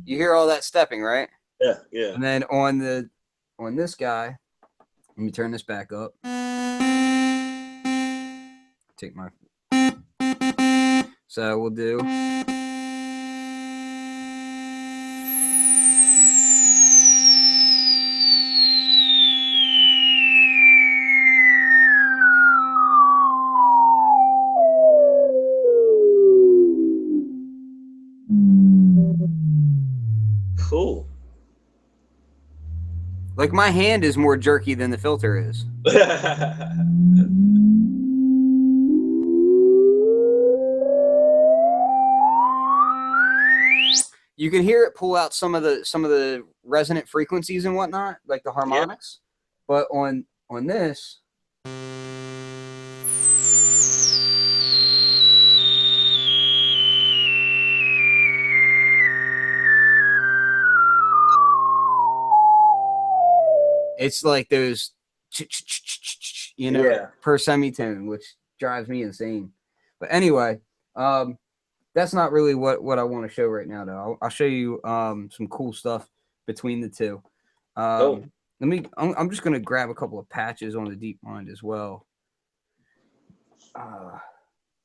You hear all that stepping, right? Yeah, yeah. And then on this guy, let me turn this back up. Take my. So we'll do. Cool. Like my hand is more jerky than the filter is. You can hear it pull out some of the resonant frequencies and whatnot, like the harmonics. But on this, it's like those, you know, per semitone, which drives me insane. But anyway, that's not really what I want to show right now, though. I'll show you some cool stuff between the two. I'm just gonna grab a couple of patches on the DeepMind as well.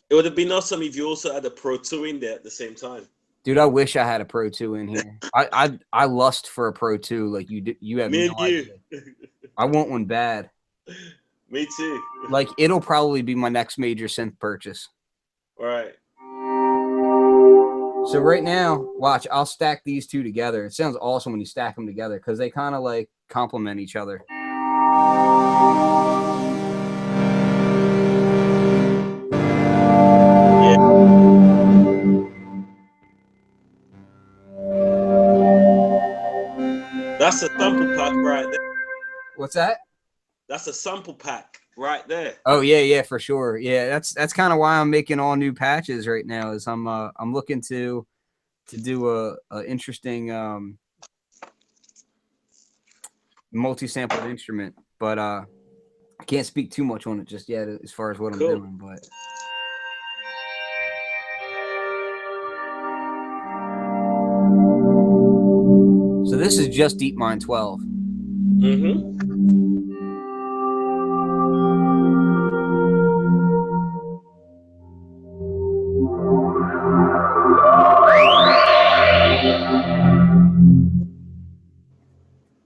It would have been awesome if you also had a Pro 2 in there at the same time. Dude, I wish I had a Pro 2 in here. I lust for a Pro 2 like you have Me no and you. idea. I want one bad. Me too. Like it'll probably be my next major synth purchase. All right. So right now, watch, I'll stack these two together. It sounds awesome when you stack them together because they kind of like complement each other. That's a sample pack right there. What's that? That's a sample pack right there. Oh yeah, for sure. Yeah, that's kind of why I'm making all new patches right now. Is I'm looking to do a interesting multi-sampled instrument, but I can't speak too much on it just yet as far as what I'm doing. But so this is just DeepMind 12. Mm-hmm.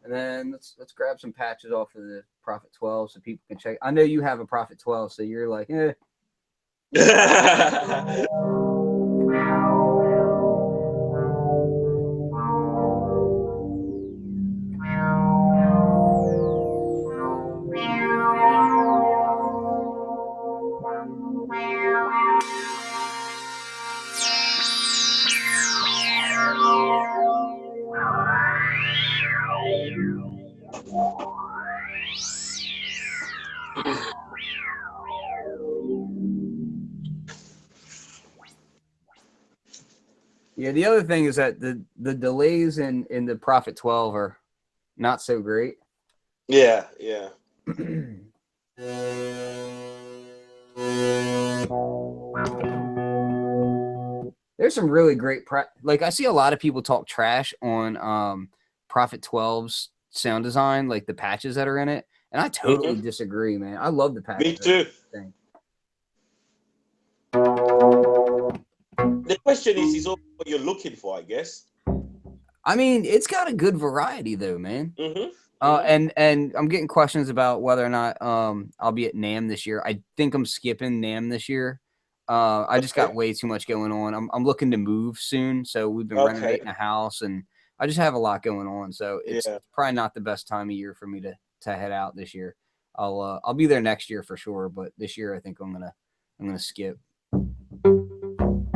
And then let's grab some patches off of the Prophet 12 so people can check. I know you have a Prophet 12, so you're like, eh. Yeah, the other thing is that the delays in the Prophet 12 are not so great. Yeah, yeah. There's some really great like I see a lot of people talk trash on Prophet 12's sound design, like the patches that are in it, and I totally disagree, man. I love the patches. Me too. The question is all what you're looking for, I guess. I mean, it's got a good variety though, man. Mm-hmm. And I'm getting questions about whether or not I'll be at NAMM this year. I think I'm skipping NAMM this year. I just got way too much going on. I'm looking to move soon, so we've been renovating a house, and I just have a lot going on, so it's Yeah. probably not the best time of year for me to head out this year. I'll be there next year for sure, but this year I think I'm gonna skip.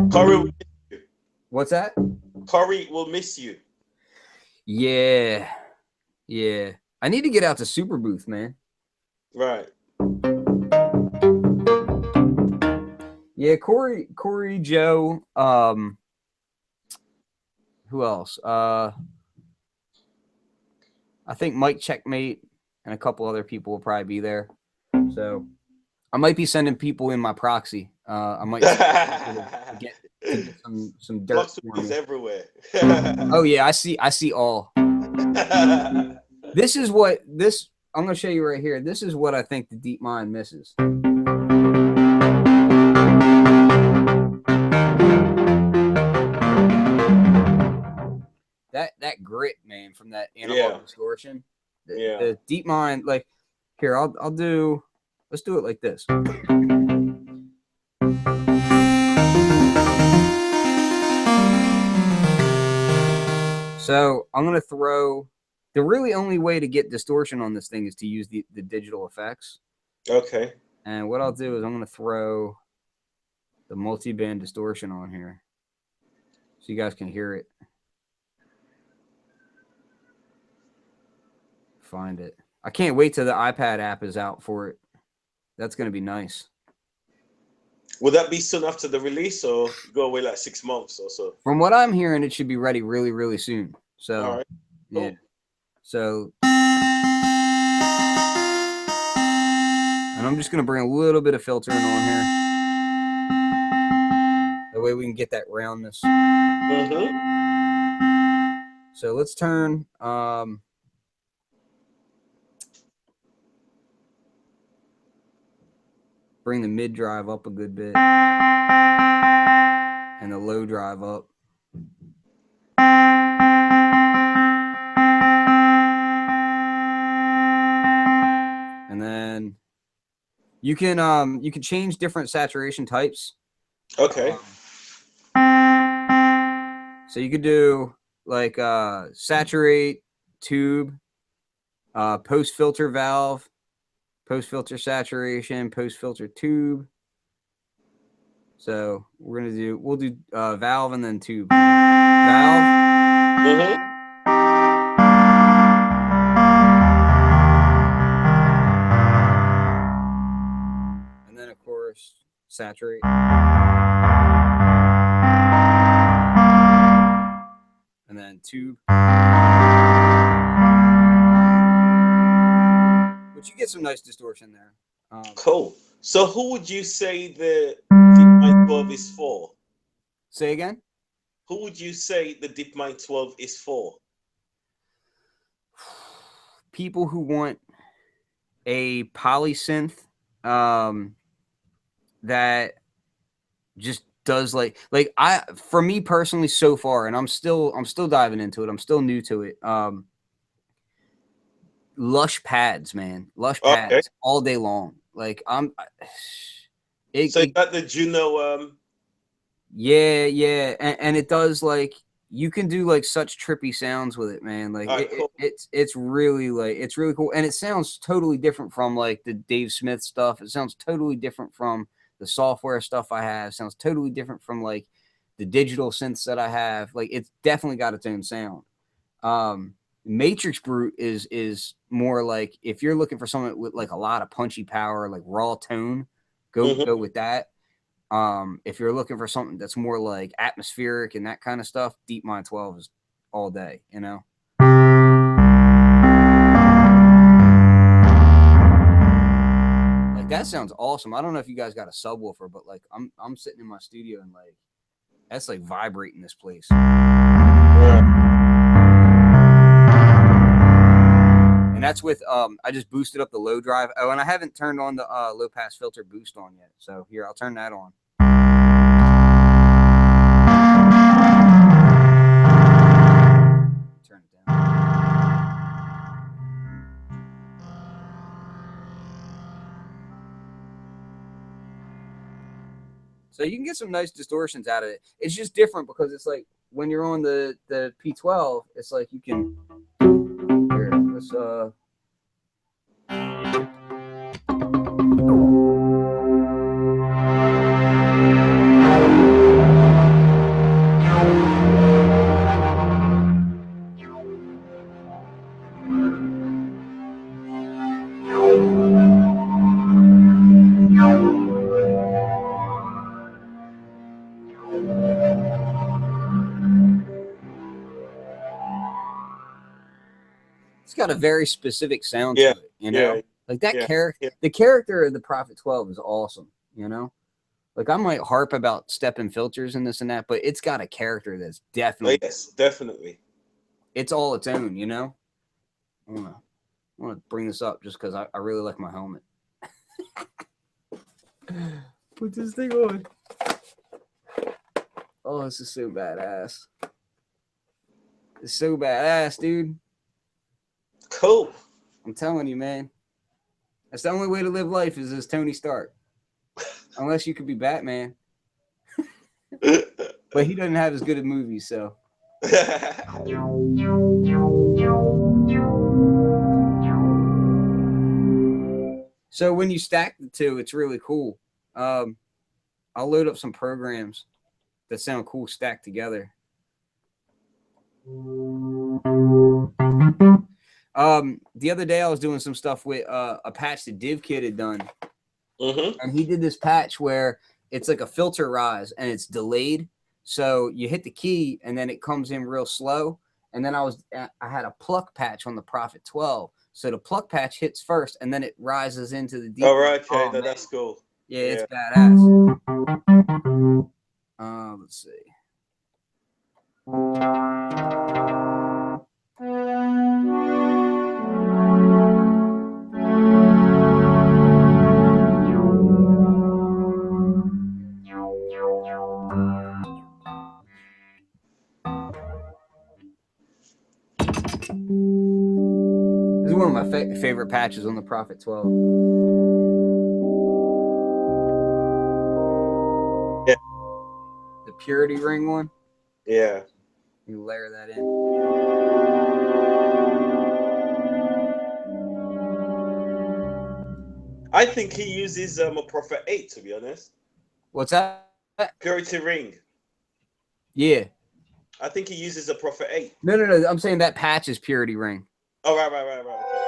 Corey, What's that? Corey will miss you. Yeah. I need to get out to Super Booth, man. Right. Yeah, Corey, Joe, who else? I think Mike Checkmate and a couple other people will probably be there. So I might be sending people in my proxy. I might get some dirt. Flux is everywhere. Oh yeah, I see all. This is what I'm gonna show you right here. This is what I think the deep mind misses. That grit, man, from that analog distortion. The deep mind, like here, let's do it like this. So I'm gonna throw the really only way to get distortion on this thing is to use the digital effects. Okay. And what I'll do is I'm gonna throw the multi-band distortion on here so you guys can hear it. Find it. I can't wait till the iPad app is out for it. That's gonna be nice. Will that be soon after the release, or go away like 6 months or so? From what I'm hearing, it should be ready really, really soon. So, all right. Cool. Yeah. So, and I'm just going to bring a little bit of filtering on here. That way we can get that roundness. So let's turn, bring the mid drive up a good bit. And the low drive up. And then you can change different saturation types. Okay. So you could do like saturate, tube, post filter valve, post filter saturation, post filter tube. So we'll do valve and then tube. Valve. And then of course saturate. And then tube. But you get some nice distortion there. Cool. So who would you say the DeepMind 12 is for? Say again? Who would you say the DeepMind 12 is for? People who want a polysynth that just does for me personally so far, and I'm still diving into it. I'm still new to it. Lush pads, man. Lush pads all day long. Like so you got the Juno yeah. And it does you can do such trippy sounds with it, man. Like cool. it's really cool. And it sounds totally different from the Dave Smith stuff. It sounds totally different from the software stuff I have. It sounds totally different from the digital synths that I have. It's definitely got its own sound. Matrix Brute is more if you're looking for something with a lot of punchy power, raw tone, go with that. If you're looking for something that's more atmospheric and that kind of stuff, DeepMind 12 is all day, you know. That sounds awesome. I don't know if you guys got a subwoofer, but I'm sitting in my studio and that's vibrating this place. And that's with I just boosted up the low drive. Oh, and I haven't turned on the low pass filter boost on yet. So here, I'll turn that on. Turn it down. So you can get some nice distortions out of it. It's just different because it's when you're on the P12, it's like you can. Here, let's It's got a very specific sound to it, you know. Like that character, the character of the Prophet 12 is awesome, you know. Like I might harp about stepping filters and this and that, but it's got a character that's definitely, yes, definitely. It's all its own, you know. I want to bring this up just because I really like my helmet. Put this thing on. Oh, this is so badass. It's so badass, dude. Cool. I'm telling you, man. That's the only way to live life is as Tony Stark. Unless you could be Batman. But he doesn't have as good at movies, so. So when you stack the two, it's really cool. I'll load up some programs that sound cool stacked together. The other day I was doing some stuff with a patch that DivKid had done. And he did this patch where it's like a filter rise and it's delayed. So you hit the key and then it comes in real slow. And then I had a pluck patch on the Prophet 12. So the pluck patch hits first and then it rises into the deep. All right, okay, that's cool. Yeah, it's badass. Let's see. This is one of my favorite patches on the Prophet 12. Yeah. The purity ring one. Yeah. You layer that in. I think he uses a Prophet 8, to be honest. What's that? Purity ring. Yeah. I think he uses a Prophet 8. No. I'm saying that patch is purity ring. Oh, right. Okay.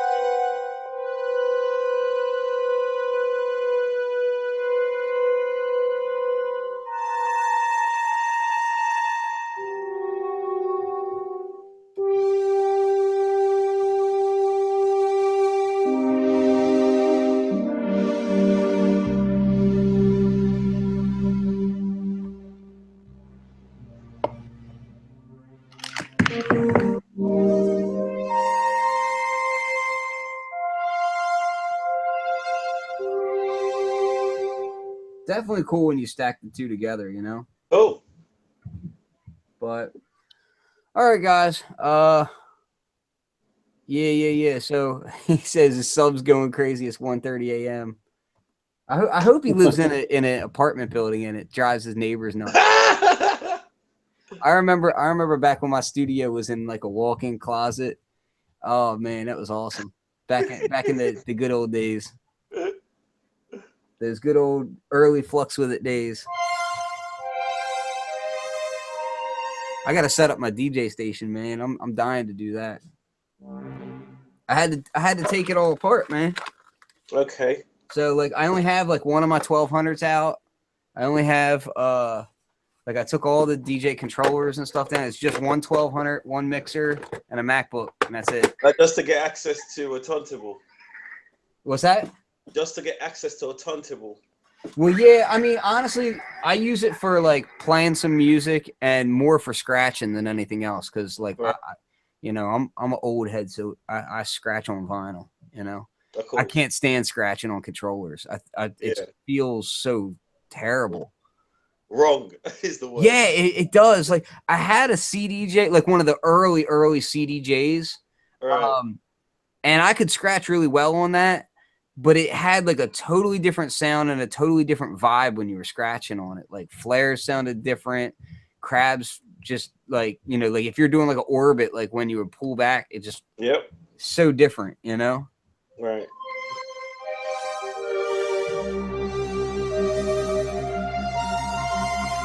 Definitely cool when you stack the two together, you know? Oh. But all right, guys. Yeah. So he says his sub's going crazy. It's 1:30 a.m. I hope he lives in an apartment building and it drives his neighbors nuts. I remember back when my studio was in like a walk-in closet. Oh man, that was awesome. Back in the good old days. Those good old early Fluxwithit days. I gotta set up my DJ station, man. I'm dying to do that. I had to take it all apart, man. Okay. So like I only have like one of my 1200s out. I only have like I took all the DJ controllers and stuff down. It's just one 1200, one mixer, and a MacBook, and that's it. Just to get access to a turntable. What's that? Just to get access to a turntable. Well, yeah. I mean, honestly, I use it for like playing some music and more for scratching than anything else. Because like, right. I'm an old head, so I scratch on vinyl. You know, I can't stand scratching on controllers. It feels so terrible. Wrong is the word. Yeah, it does. Like I had a CDJ, like one of the early CDJs, right. And I could scratch really well on that, but it had like a totally different sound and a totally different vibe when you were scratching on it. Like flares sounded different, crabs just like, you know, like if you're doing like an orbit, like when you would pull back, it just Yep. so different, you know? Right.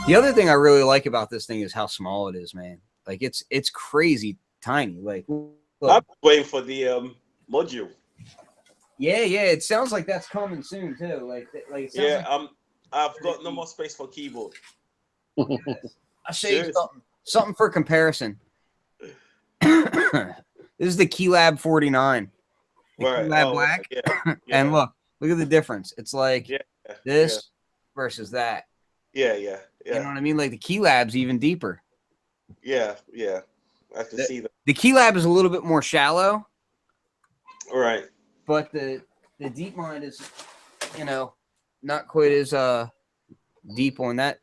The other thing I really like about this thing is how small it is, man. Like it's crazy tiny. Like look. I'm waiting for the module. Yeah, it sounds like that's coming soon too. Like it sounds Yeah, like I've got no more space for keyboard. I say Seriously. something for comparison. This is the Keylab 49. The Right. Keylab Black. Yeah. And look at the difference. It's like Yeah. this versus that. Yeah. You know what I mean? Like the Keylab's even deeper. Yeah. I can see that. The Keylab is a little bit more shallow. All right. But the DeepMind is, you know, not quite as deep on that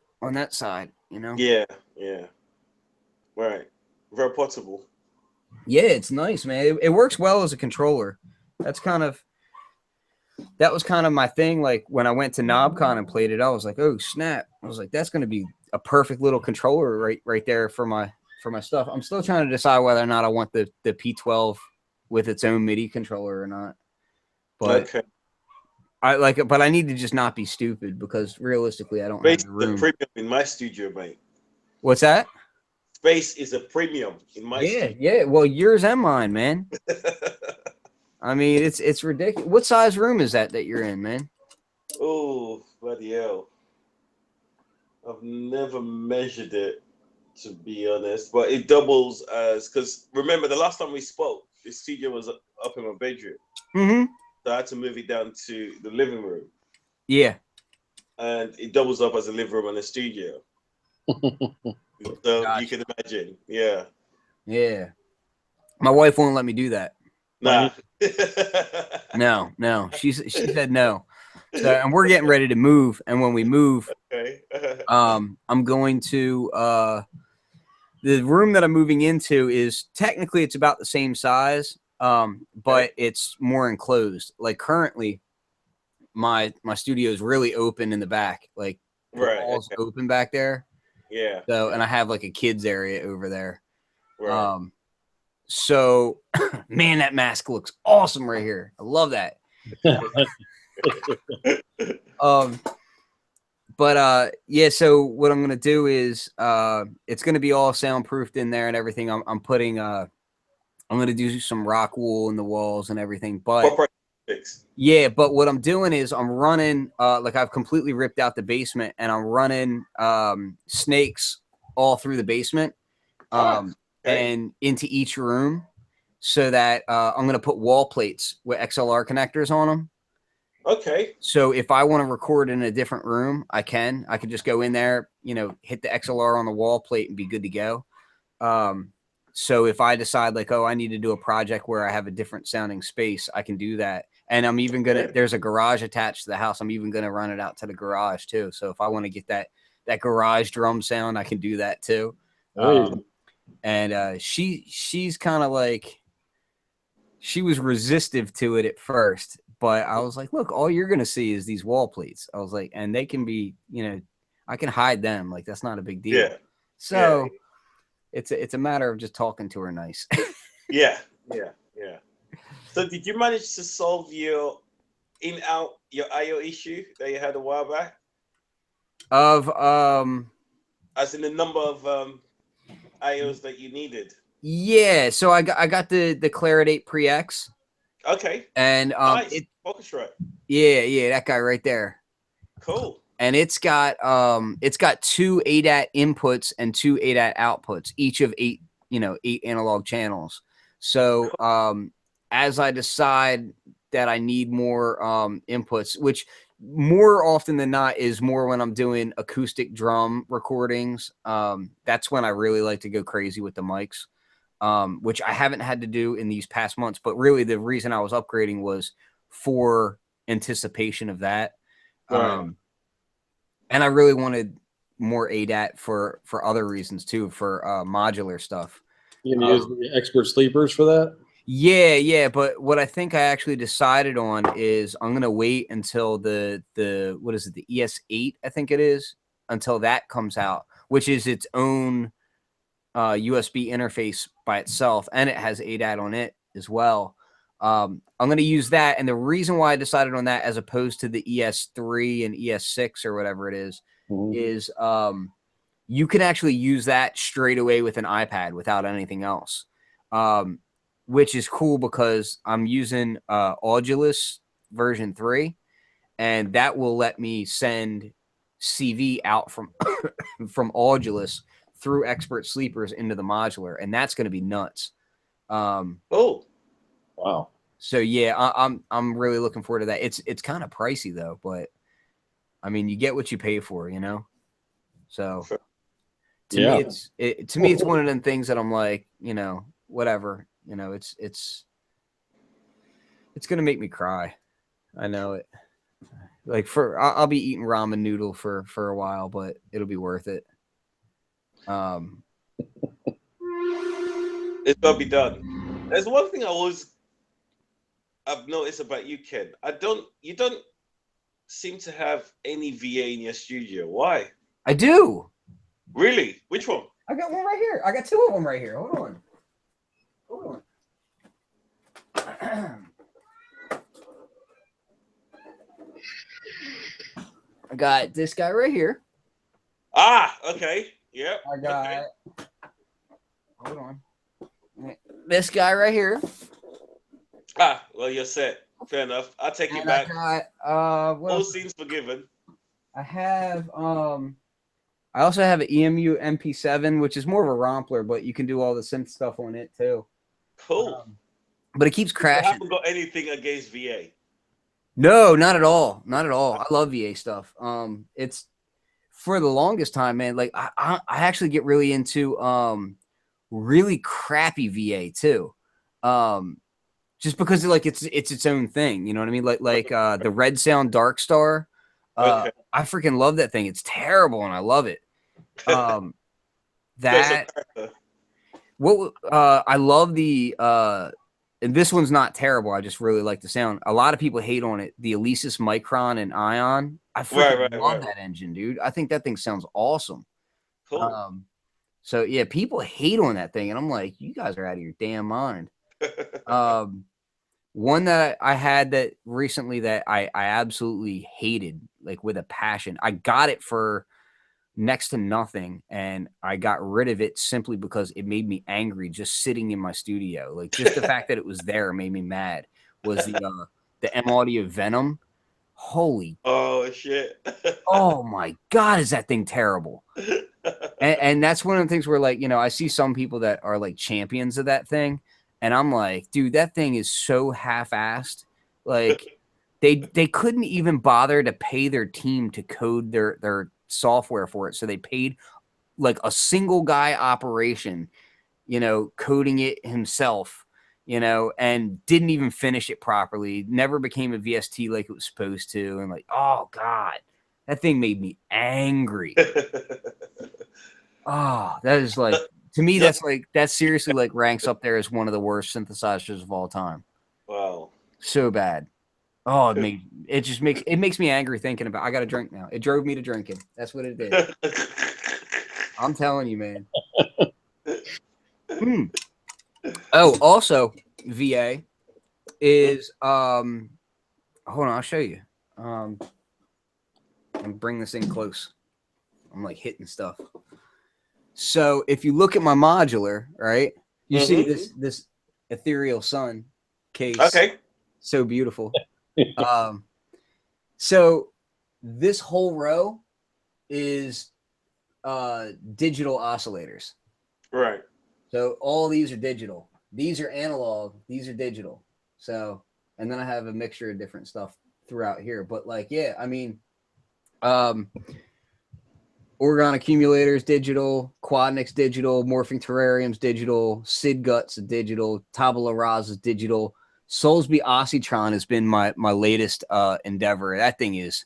side, you know. Yeah. Right. Very portable. Yeah, it's nice, man. It works well as a controller. That was kind of my thing. Like when I went to KnobCon and played it, I was like, oh snap! I was like, that's gonna be a perfect little controller right there for my stuff. I'm still trying to decide whether or not I want the P12 with its own MIDI controller or not. But okay. I like it, but I need to just not be stupid because realistically, I don't have Space the is a room. premium in my studio, mate. What's that? Space is a premium in my studio. Yeah. Well, yours and mine, man. I mean, it's ridiculous. What size room is that you're in, man? Oh, bloody hell. I've never measured it, to be honest, but it doubles as, because remember the last time we spoke, the studio was up in my bedroom. Mm-hmm. So I had to move it down to the living room. Yeah. And it doubles up as a living room and a studio. So Gotcha. you can imagine. Yeah. Yeah. My wife won't let me do that. Nah. No. She said no. So, and we're getting ready to move. And when we move, Okay. I'm going to the room that I'm moving into is technically it's about the same size, but it's more enclosed. Like currently, my studio is really open in the back, like the walls open back there. Yeah. So, and I have like a kids area over there. Right. So, man, that mask looks awesome right here. I love that. But yeah, so what I'm gonna do is it's gonna be all soundproofed in there and everything. I'm putting I'm gonna do some rock wool in the walls and everything. But yeah, but what I'm doing is I'm running like I've completely ripped out the basement and I'm running snakes all through the basement and into each room so that I'm gonna put wall plates with XLR connectors on them. Okay. So if I want to record in a different room, I can just go in there, you know, hit the XLR on the wall plate and be good to go. So if I decide like, oh, I need to do a project where I have a different sounding space, I can do that. And I'm even there's a garage attached to the house. I'm even gonna run it out to the garage too. So if I want to get that garage drum sound, I can do that too. And she's kind of like, she was resistive to it at first. But I was like, look, all you're going to see is these wall plates. I was like, and they can be, you know, I can hide them. Like, that's not a big deal. Yeah. So it's a matter of just talking to her nice. Yeah. So did you manage to solve your your IO issue that you had a while back? Of as in the number of IOs that you needed. Yeah, so I got the Claret 8 Pre-X. Okay. And nice. Focusrite. Yeah, that guy right there. Cool. And it's got 2 ADAT inputs and 2 ADAT outputs, each of 8 analog channels. So as I decide that I need more inputs, which more often than not is more when I'm doing acoustic drum recordings, that's when I really like to go crazy with the mics. Which I haven't had to do in these past months, but really the reason I was upgrading was for anticipation of that. Right. And I really wanted more ADAT for other reasons too, for modular stuff. You can use the expert sleepers for that? Yeah. But what I think I actually decided on is I'm going to wait until the what is it? The ES8, I think it is, until that comes out, which is its own USB interface by itself, and it has ADAT on it as well. I'm going to use that. And the reason why I decided on that as opposed to the ES3 and ES6 or whatever it is you can actually use that straight away with an iPad without anything else, which is cool because I'm using Audulus version 3, and that will let me send CV out from from Audulus through Expert Sleepers into the modular, and that's going to be nuts. Oh, Wow. So yeah, I'm really looking forward to that. It's kind of pricey though, but I mean, you get what you pay for, you know. So to me, it's one of them things that I'm like, you know, whatever, you know, it's gonna make me cry. I know it. Like I'll be eating ramen noodle for a while, but it'll be worth it. It's gotta be done. There's one thing I've noticed about you, Ken. You don't seem to have any VA in your studio. Why? I do. Really? Which one? I got one right here. I got two of them right here. Hold on. I got this guy right here. Ah, okay. Yep. I got. Hold on. This guy right here. Ah, well, you're set. Fair enough. I'll take it back. I got, All scenes forgiven. I have I also have an EMU MP7, which is more of a rompler, but you can do all the synth stuff on it too. Cool. But it keeps crashing. I haven't got anything against VA. No, not at all. Not at all. I love VA stuff. It's for the longest time, man. Like I actually get really into really crappy VA too. Just because like it's its own thing, you know what I mean? Like the Red Sound Dark Star. Okay. I freaking love that thing. It's terrible and I love it. That what I love the and this one's not terrible. I just really like the sound. A lot of people hate on it. The Alesis Micron and Ion. I freaking love that engine, dude. I think that thing sounds awesome. Cool. So yeah, people hate on that thing, and I'm like, you guys are out of your damn mind. One that I had that recently that I absolutely hated, like with a passion. I got it for next to nothing, and I got rid of it simply because it made me angry just sitting in my studio. Like just the fact that it was there made me mad. Was the M Audio Venom? Holy! Oh shit! Oh my God, is that thing terrible? And that's one of the things where, like, you know, I see some people that are like champions of that thing. And I'm like, dude, that thing is so half-assed. Like, they couldn't even bother to pay their team to code their software for it. So they paid like a single guy operation, you know, coding it himself, you know, and didn't even finish it properly. Never became a VST like it was supposed to. And like, oh God, that thing made me angry. Oh, that is like, to me, that's seriously like ranks up there as one of the worst synthesizers of all time. Wow. So bad. Oh, it makes me angry thinking about. I got to drink now. It drove me to drinking. That's what it did. I'm telling you, man. Oh, also VA is hold on, I'll show you. I'm bring this in close. I'm like hitting stuff. So if you look at my modular, right, you see this ethereal sun case. Okay. So beautiful. So this whole row is digital oscillators. Right. So all these are digital. These are analog. These are digital. So, and then I have a mixture of different stuff throughout here. But like, yeah, I mean, Orgon accumulators digital, Quadnix digital, Morphing Terrariums digital, Sid Guts digital, Tabula Rasa digital. Soulsby Ossitron has been my latest endeavor. That thing is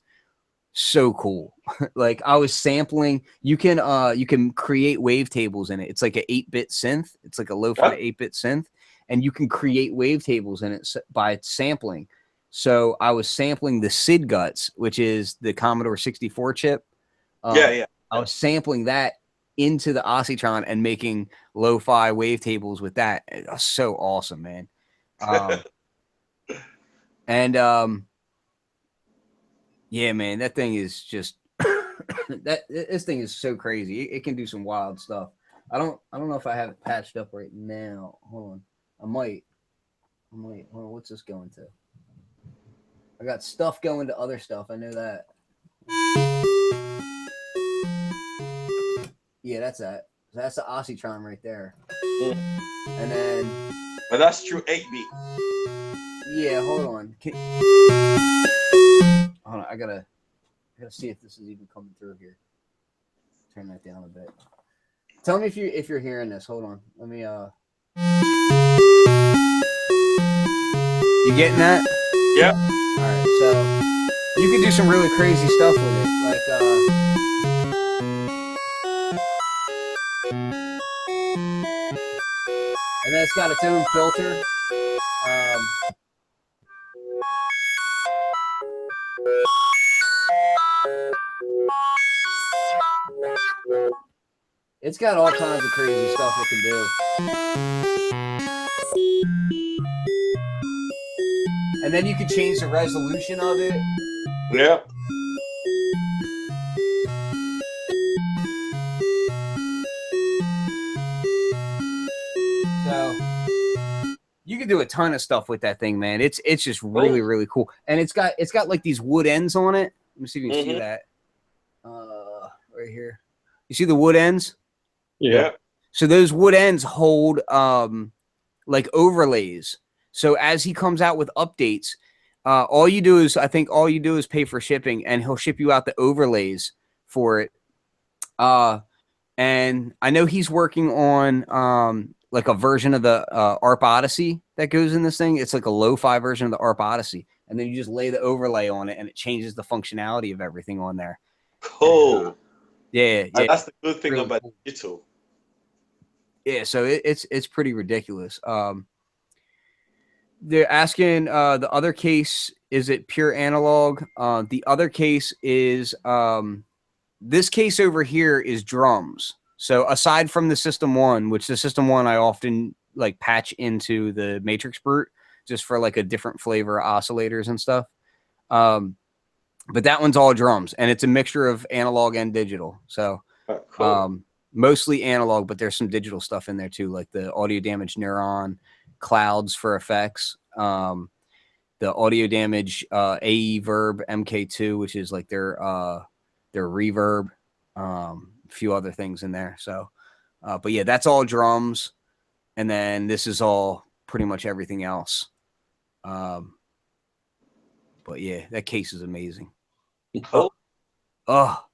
so cool. Like I was sampling, you can create wavetables in it. It's like an 8-bit synth. It's like a lo-fi 8-bit synth, and you can create wavetables in it by sampling. So I was sampling the Sid Guts, which is the Commodore 64 chip. Yeah. I was sampling that into the Oscitron and making lo-fi wavetables with that. It was so awesome, man. Yeah, man, that thing is just this thing is so crazy. It can do some wild stuff. I don't know if I have it patched up right now. Hold on. I might. Hold on. What's this going to? I got stuff going to other stuff. I know that. Yeah, that's that. That's the Oscitron right there. And then. But that's true 8-beat. Yeah, hold on. Hold on. I gotta see if this is even coming through here. Turn that down a bit. Tell me if you're hearing this. Hold on. Let me You getting that? Yep. All right. So you can do some really crazy stuff with it, like and then it's got its own filter. It's got all kinds of crazy stuff it can do. And then you can change the resolution of it. Yeah. So you can do a ton of stuff with that thing, man. It's just really, really cool. And it's got like these wood ends on it. Let me see if you can see that. Right here. You see the wood ends? Yeah. So those wood ends hold like overlays. So as he comes out with updates, all you do is pay for shipping, and he'll ship you out the overlays for it. And I know he's working on like a version of the ARP Odyssey that goes in this thing. It's like a lo-fi version of the ARP Odyssey, and then you just lay the overlay on it, and it changes the functionality of everything on there. Cool. Yeah. And that's the good thing Really about cool. digital. Yeah, so it's pretty ridiculous. They're asking the other case, is it pure analog? The other case is this case over here is drums. So aside from the System 1, which the System 1 I often like patch into the Matrix Brute just for like a different flavor of oscillators and stuff. But that one's all drums, and it's a mixture of analog and digital. So Cool. mostly analog, but there's some digital stuff in there too, like the audio damage neuron, clouds for effects, the audio damage AE Verb MK2, which is like their reverb, a few other things in there. So but yeah, that's all drums, and then this is all pretty much everything else. But yeah, that case is amazing. Cool. Oh,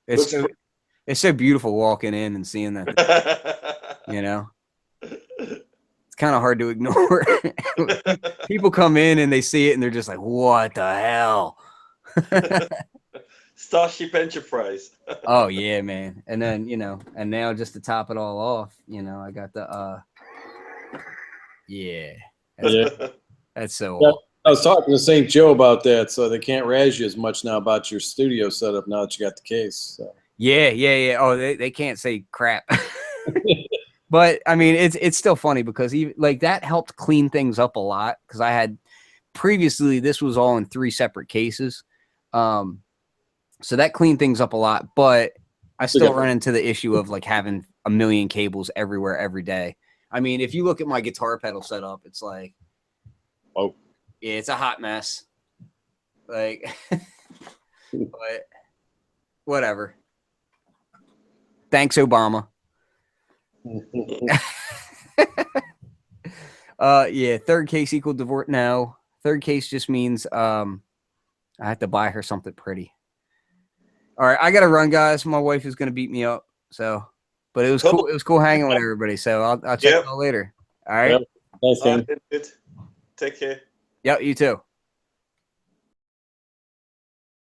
it's so beautiful walking in and seeing that, you know. It's kind of hard to ignore. People come in and they see it and they're just like, what the hell? Starship Enterprise. Oh yeah, man. And then, you know, and now just to top it all off, you know, I got the yeah. That's so awesome. I was talking to St. Joe about that, so they can't razz you as much now about your studio setup now that you got the case. So. Yeah. Oh, they can't say crap. But I mean, it's still funny because like that helped clean things up a lot, because I had previously, this was all in 3 separate cases. So that cleaned things up a lot, but I still run into the issue of like having a million cables everywhere every day. I mean, if you look at my guitar pedal setup, it's like, oh yeah, it's a hot mess. Like, but whatever. Thanks, Obama. Yeah, third case equal divorce. No, third case just means I have to buy her something pretty. All right, I gotta run, guys. My wife is gonna beat me up. So, but it was cool. It was cool hanging with everybody. So I'll check y'all later. All right. Yep. Thanks, Ken. Take care. Yep, you too.